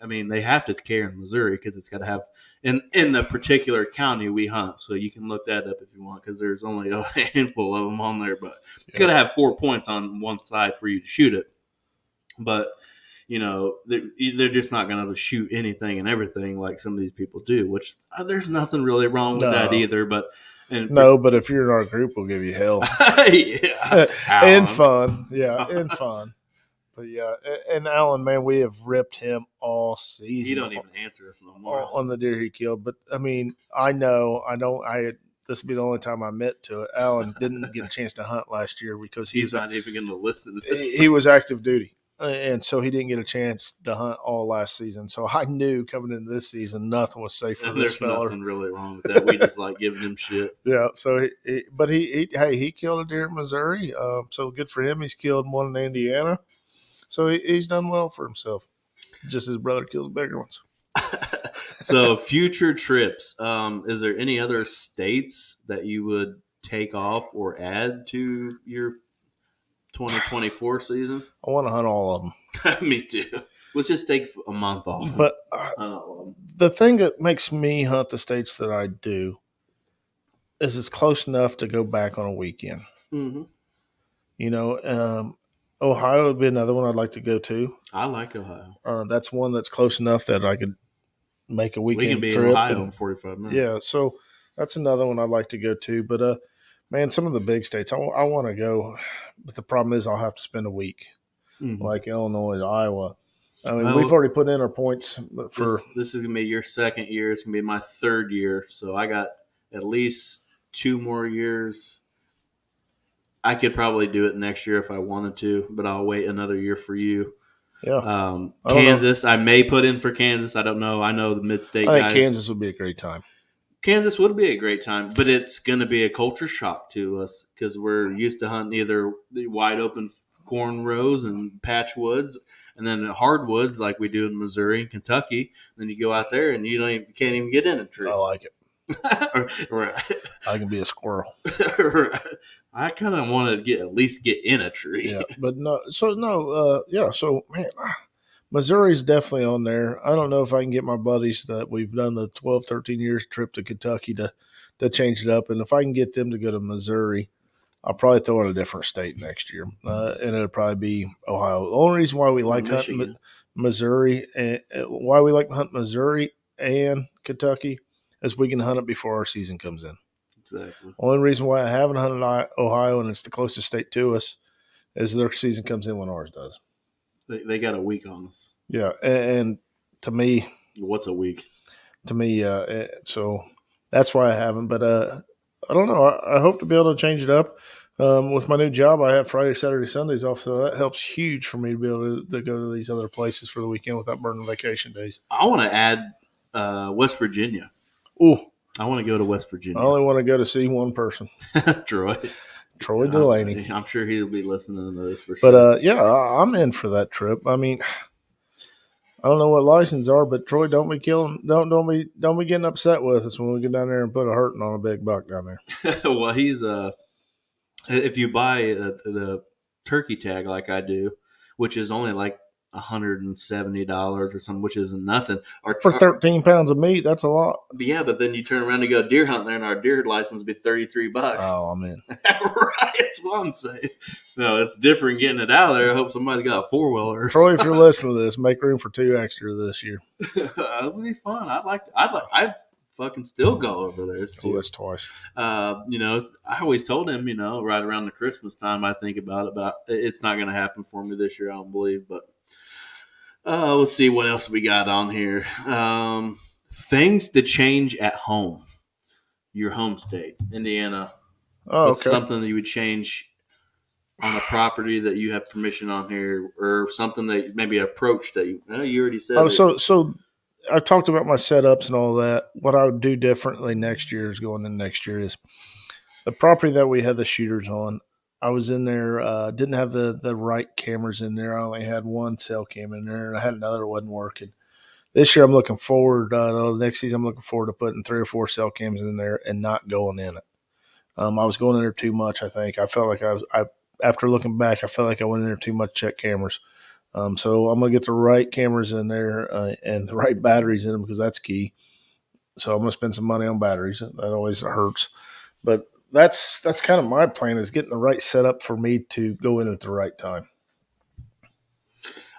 They have to care in Missouri because it's got to have in the particular county we hunt. So you can look that up if you want because there's only a handful of them on there, but it's got to have 4 points on one side for you to shoot it. But they're just not going to shoot anything and everything like some of these people do. Which there's nothing really wrong with that either. But if you're in our group, we'll give you hell. Yeah, and fun. Yeah, and fun. But yeah, and Alan, man, we have ripped him all season. He don't even answer us no more on the deer he killed. But I mean, this will be the only time I admit to it. Alan didn't get a chance to hunt last year because he's not even going to listen to this. He was active duty. And so he didn't get a chance to hunt all last season. So I knew coming into this season, nothing was safe for this fella. There's nothing really wrong with that. We just like giving him shit. Yeah. So, he killed a deer in Missouri. So good for him. He's killed one in Indiana. So he's done well for himself. Just his brother kills bigger ones. So future trips. Is there any other states that you would take off or add to your 2024 season? I want to hunt all of them. Me too. Let's just take a month off. But the thing that makes me hunt the states that I do is it's close enough to go back on a weekend. Mm-hmm. Ohio would be another one I'd like to go to. I like Ohio. That's one that's close enough that I could make a weekend trip. We can be in Ohio in 45 minutes. Yeah, so that's another one I'd like to go to. But, man, some of the big states, I want to go. But the problem is I'll have to spend a week, like Illinois, Iowa. I mean, we've already put in our points. This is going to be your second year. It's going to be my third year. So I got at least 2 more years. I could probably do it next year if I wanted to, but I'll wait another year for you. Yeah. Kansas, I may put in for Kansas. I don't know. I know the mid-state guys. I think Kansas would be a great time. Kansas would be a great time, but it's going to be a culture shock to us because we're used to hunting either the wide open corn rows and patch woods and then hardwoods like we do in Missouri and Kentucky. And then you go out there and you can't even get in a tree. I like it. Right. I can be a squirrel. Right. I kind of want to at least get in a tree. Yeah, but no. So no. So man, Missouri's definitely on there. I don't know if I can get my buddies that we've done the 12, 13 years trip to Kentucky to change it up, and if I can get them to go to Missouri, I'll probably throw in a different state next year, and it'll probably be Ohio. The only reason why we like hunting Missouri and why we like to hunt Missouri and Kentucky is we can hunt it before our season comes in. Exactly. Only reason why I haven't hunted Ohio, and it's the closest state to us, is their season comes in when ours does. They got a week on us. Yeah, and to me, what's a week? To me, so that's why I haven't. But I don't know. I hope to be able to change it up. With my new job, I have Friday, Saturday, Sundays off, so that helps huge for me to be able to go to these other places for the weekend without burning vacation days. I want to add West Virginia. Ooh. I want to go to West Virginia. I only want to go to see one person. Troy Delaney. I'm sure he'll be listening to this for sure. But yeah, I'm in for that trip. I mean, I don't know what licenses are, but Troy, don't be getting upset with us when we get down there and put a hurting on a big buck down there. Well, he's if you buy the turkey tag like I do, which is only like $170 or something, which isn't nothing. For 13 pounds of meat, that's a lot. Yeah, but then you turn around and go deer hunting there, and our deer license would be $33. Oh, I'm in. Right, that's what I'm saying. No, it's different getting it out of there. I hope somebody's got a 4-wheeler. Troy, if you're listening to this, make room for 2 extra this year. That would be fun. I'd fucking still go over there. Oh, that's twice. I always told him, right around the Christmas time, I think about it, but it's not going to happen for me this year, I don't believe. But let's see what else we got on here. Things to change at home. Your home state, Indiana. Oh, What's okay. something that you would change on a property that you have permission on here, or something that maybe approach that you already said? Oh, so I talked about my setups and all that. What I would do differently next year is going in next year is the property that we had the shooters on. I was in there, didn't have the right cameras in there. I only had one cell cam in there, and I had another that wasn't working. This year, I'm looking forward. Next season, I'm looking forward to putting 3 or 4 cell cams in there and not going in it. I was going in there too much. I think I felt like after looking back, I felt like I went in there too much to check cameras. So I'm gonna get the right cameras in there and the right batteries in them because that's key. So I'm gonna spend some money on batteries. That always hurts, but that's kind of my plan is getting the right setup for me to go in at the right time.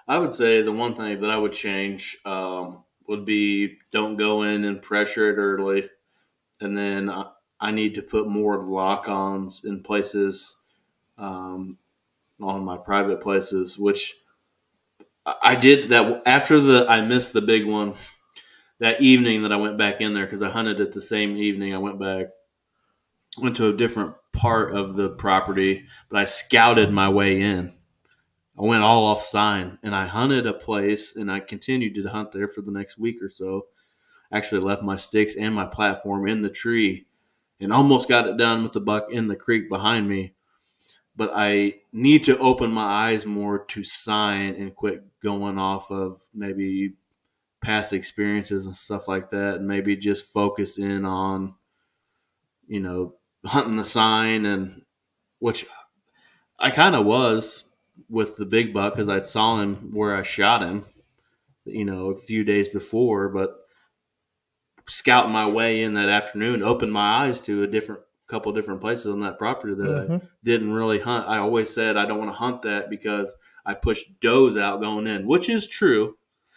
I would say the one thing that I would change would be don't go in and pressure it early, and then I need to put more lock-ons in places on my private places, which I did that after I missed the big one that evening that I went back in there because I hunted it the same evening. I went to a different part of the property, but I scouted my way in. I went all off sign and I hunted a place and I continued to hunt there for the next week or so. Actually left my sticks and my platform in the tree and almost got it done with the buck in the creek behind me. But I need to open my eyes more to sign and quit going off of maybe past experiences and stuff like that, and maybe just focus in on, hunting the sign, and which I kind of was with the big buck because I saw him where I shot him, a few days before, but scouting my way in that afternoon opened my eyes to a couple different places on that property that I didn't really hunt. I always said I don't want to hunt that because I pushed does out going in, which is true.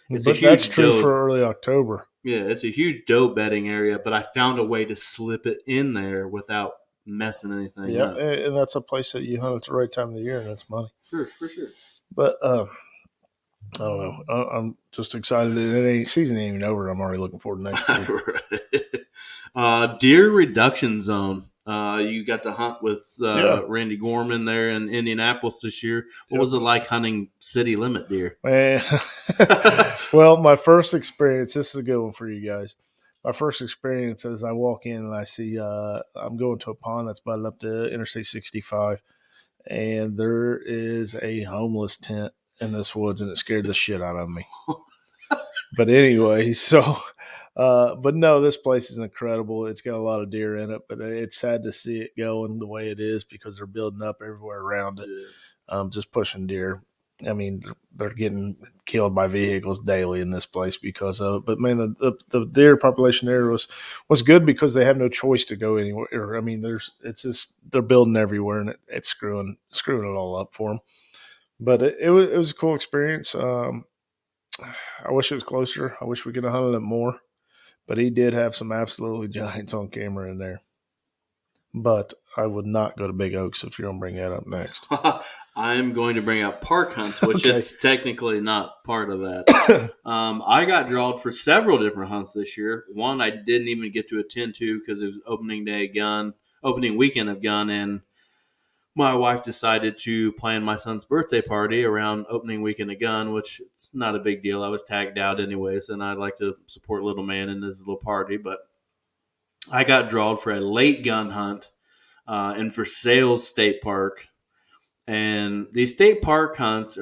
But that's true for early October. Yeah, it's a huge doe bedding area, but I found a way to slip it in there without messing anything up. Yeah, and that's a place that you hunt at the right time of the year, and that's money. Sure, for sure. But I don't know. I'm just excited that season ain't even over. I'm already looking forward to next year. Deer reduction zone. You got to hunt with Randy Gorman there in Indianapolis this year. What was it like hunting city limit deer? Man. Well, my first experience, this is a good one for you guys. My first experience is I walk in and I see I'm going to a pond that's butted up to Interstate 65, and there is a homeless tent in this woods, and it scared the shit out of me. But anyway, but no, this place is incredible. It's got a lot of deer in it, but it's sad to see it going the way it is because they're building up everywhere around it, just pushing deer. I mean, they're getting killed by vehicles daily in this place because of it. But man, the deer population there was good because they have no choice to go anywhere. I mean, it's just they're building everywhere and it's screwing it all up for them. But it was a cool experience. I wish it was closer. I wish we could have hunted it more. But he did have some absolutely giants on camera in there. But I would not go to Big Oaks if you're going to bring that up next. I'm going to bring up park hunts, which it's technically not part of that. I got drawed for several different hunts this year. One I didn't even get to attend to because it was opening weekend of gun, and my wife decided to plan my son's birthday party around opening weekend of gun, which it's not a big deal. I was tagged out anyways, and I'd like to support little man in his little party. But I got drawed for a late gun hunt in Versailles State Park. And these state park hunts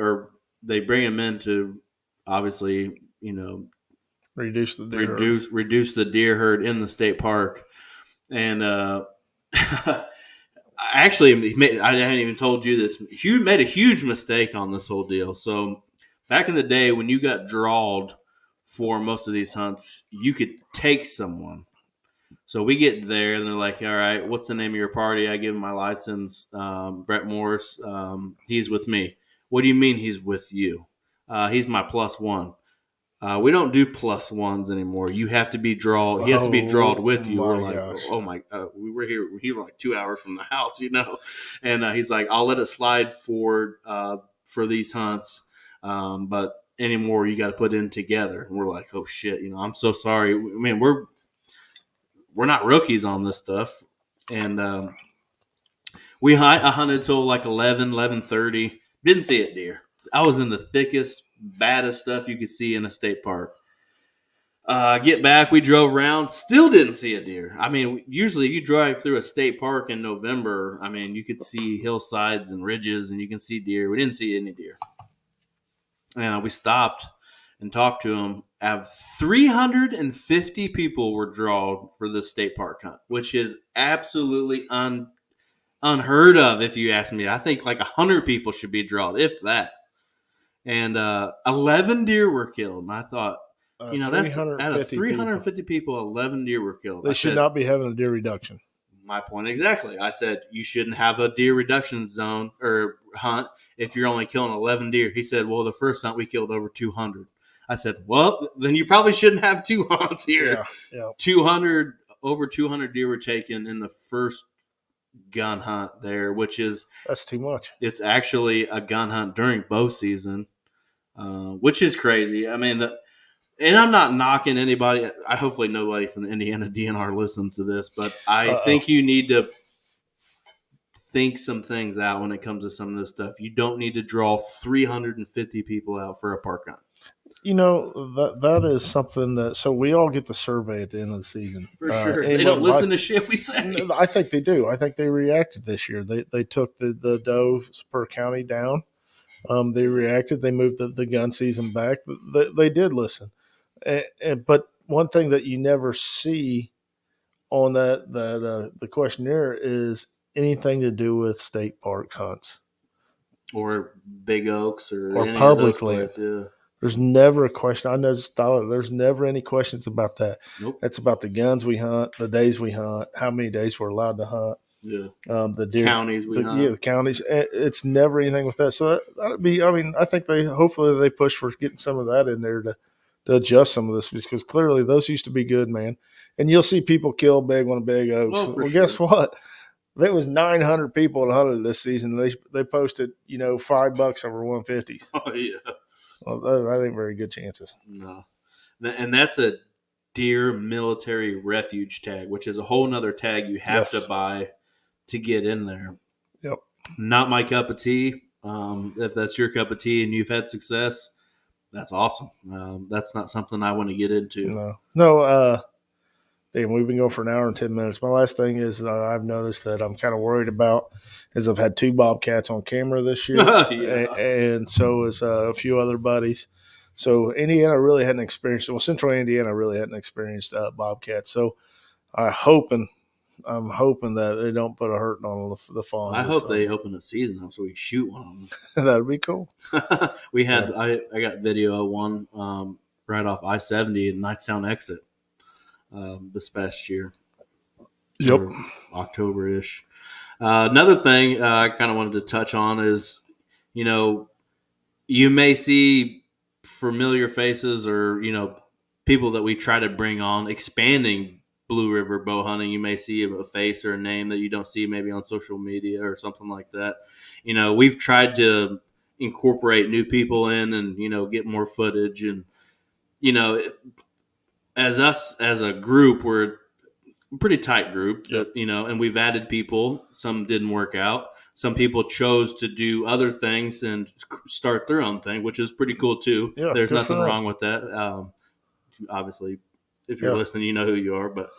they bring them in to obviously, reduce the deer reduce the deer herd in the state park. And Actually, I hadn't even told you this. You made a huge mistake on this whole deal. So back in the day when you got drawed for most of these hunts, you could take someone. So we get there and they're like, all right, what's the name of your party? I give him my license. Brett Morris, he's with me. What do you mean he's with you? He's my plus one. We don't do plus ones anymore. You have to be draw. He has to be drawed Oh with you. We're my like, gosh. oh my, we were here. We were like 2 hours from the house, And he's like, I'll let it slide for these hunts, but anymore you got to put in together. And we're like, oh shit, I'm so sorry. I mean, we're not rookies on this stuff, and I hunted till like 11:30. Didn't see a deer. I was in the thickest, baddest stuff you could see in a state park. Get back, we drove around, still didn't see a deer. I mean, usually you drive through a state park in November, I mean, you could see hillsides and ridges and you can see deer. We didn't see any deer. And we stopped and talked to them. 350 people were drawn for this state park hunt, which is absolutely unheard of, if you ask me. I think like 100 people should be drawn, if that. And 11 deer were killed. And I thought, that's out of 350 people, 11 deer were killed. They should not be having a deer reduction. My point exactly. I said, you shouldn't have a deer reduction zone or hunt if you're only killing 11 deer. He said, well, the first hunt we killed over 200. I said, well, then you probably shouldn't have two hunts here. Yeah. 200, over 200 deer were taken in the first gun hunt there, that's too much. It's actually a gun hunt during bow season, which is crazy. I mean, and I'm not knocking anybody. Hopefully nobody from the Indiana DNR listens to this, but I think you need to think some things out when it comes to some of this stuff. You don't need to draw 350 people out for a park hunt. That is something that, so we all get the survey at the end of the season. For sure. They don't listen to shit we say. I think they do. I think they reacted this year. They took the does per county down. They reacted. They moved the gun season back. They did listen. But one thing that you never see on the questionnaire is anything to do with state park hunts or big oaks or public land. Yeah. There's never a question. I noticed there's never any questions about that. Nope. It's about the guns we hunt, the days we hunt, how many days we're allowed to hunt. Yeah. The deer, counties we hunt. Yeah, the counties. It's never anything with that. So that'd be. I mean, I think hopefully they push for getting some of that in there to adjust some of this, because clearly those used to be good, man. And you'll see people kill big on big oaks. Well, guess what? There was 900 people that hunted this season. They posted, $5 over 150. Oh yeah. Well, that ain't very good chances. No, and that's a deer military refuge tag, which is a whole nother tag you have to buy to get in there. Yep. Not my cup of tea. If that's your cup of tea and you've had success, that's awesome. That's not something I want to get into. No. Damn, we've been going for an hour and 10 minutes. My last thing is I've noticed that I'm kind of worried about is I've had 2 bobcats on camera this year, and so is a few other buddies. So Indiana really hadn't experienced. Well, Central Indiana really hadn't experienced bobcats. So I'm hoping that they don't put a hurting on the fawn. I hope they open the season up so we can shoot one of them. That'd be cool. We had I got video of one right off I-70 at Knightstown exit. This past year. Yep. October-ish. Another thing I kind of wanted to touch on is, you may see familiar faces or, people that we try to bring on expanding Blue River bow hunting. You may see a face or a name that you don't see maybe on social media or something like that. We've tried to incorporate new people in and, get more footage and, as a group, we're a pretty tight group, and we've added people. Some didn't work out. Some people chose to do other things and start their own thing, which is pretty cool too. Yeah, there's nothing wrong with that. Obviously, if you're listening, you know who you are. But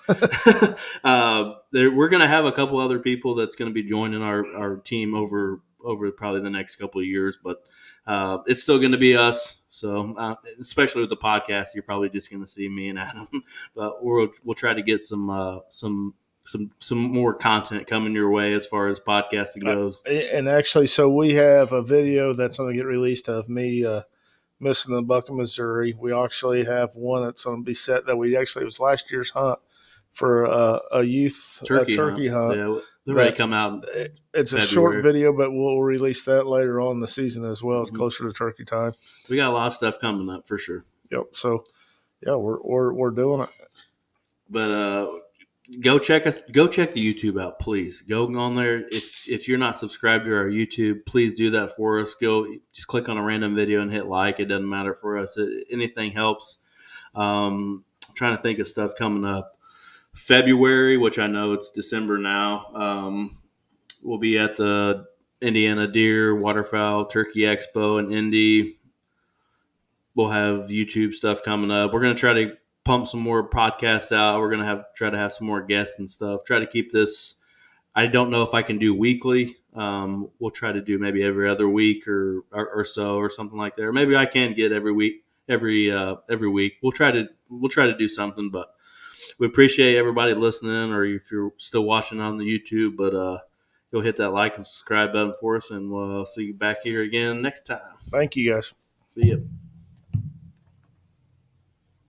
we're going to have a couple other people that's going to be joining our team over probably the next couple of years. But it's still going to be us. So especially with the podcast, you're probably just going to see me and Adam. But we'll try to get some some more content coming your way as far as podcasting goes. And actually, so we have a video that's going to get released of me missing the buck of Missouri. We actually have one that's going to be set that it was last year's hunt for a youth turkey hunt. Yeah, they're ready to come out. It's February. a short video, but we'll release that later on in the season as well, closer to turkey time. We got a lot of stuff coming up for sure. Yep. So, yeah, we're doing it. But go check us. Go check the YouTube out, please. Go on there. If you're not subscribed to our YouTube, please do that for us. Go just click on a random video and hit like. It doesn't matter for us. Anything helps. Trying to think of stuff coming up. February, which I know it's December now. We'll be at the Indiana Deer, Waterfowl, Turkey Expo in Indy. We'll have YouTube stuff coming up. We're going to try to pump some more podcasts out. We're going to try to have some more guests and stuff. Try to keep this. I don't know if I can do weekly. We'll try to do maybe every other week or so or something like that. Or maybe I can get every week. Every week. We'll try to do something, but we appreciate everybody listening, or if you're still watching on the YouTube, but go hit that like and subscribe button for us, and we'll see you back here again next time. Thank you, guys. See you.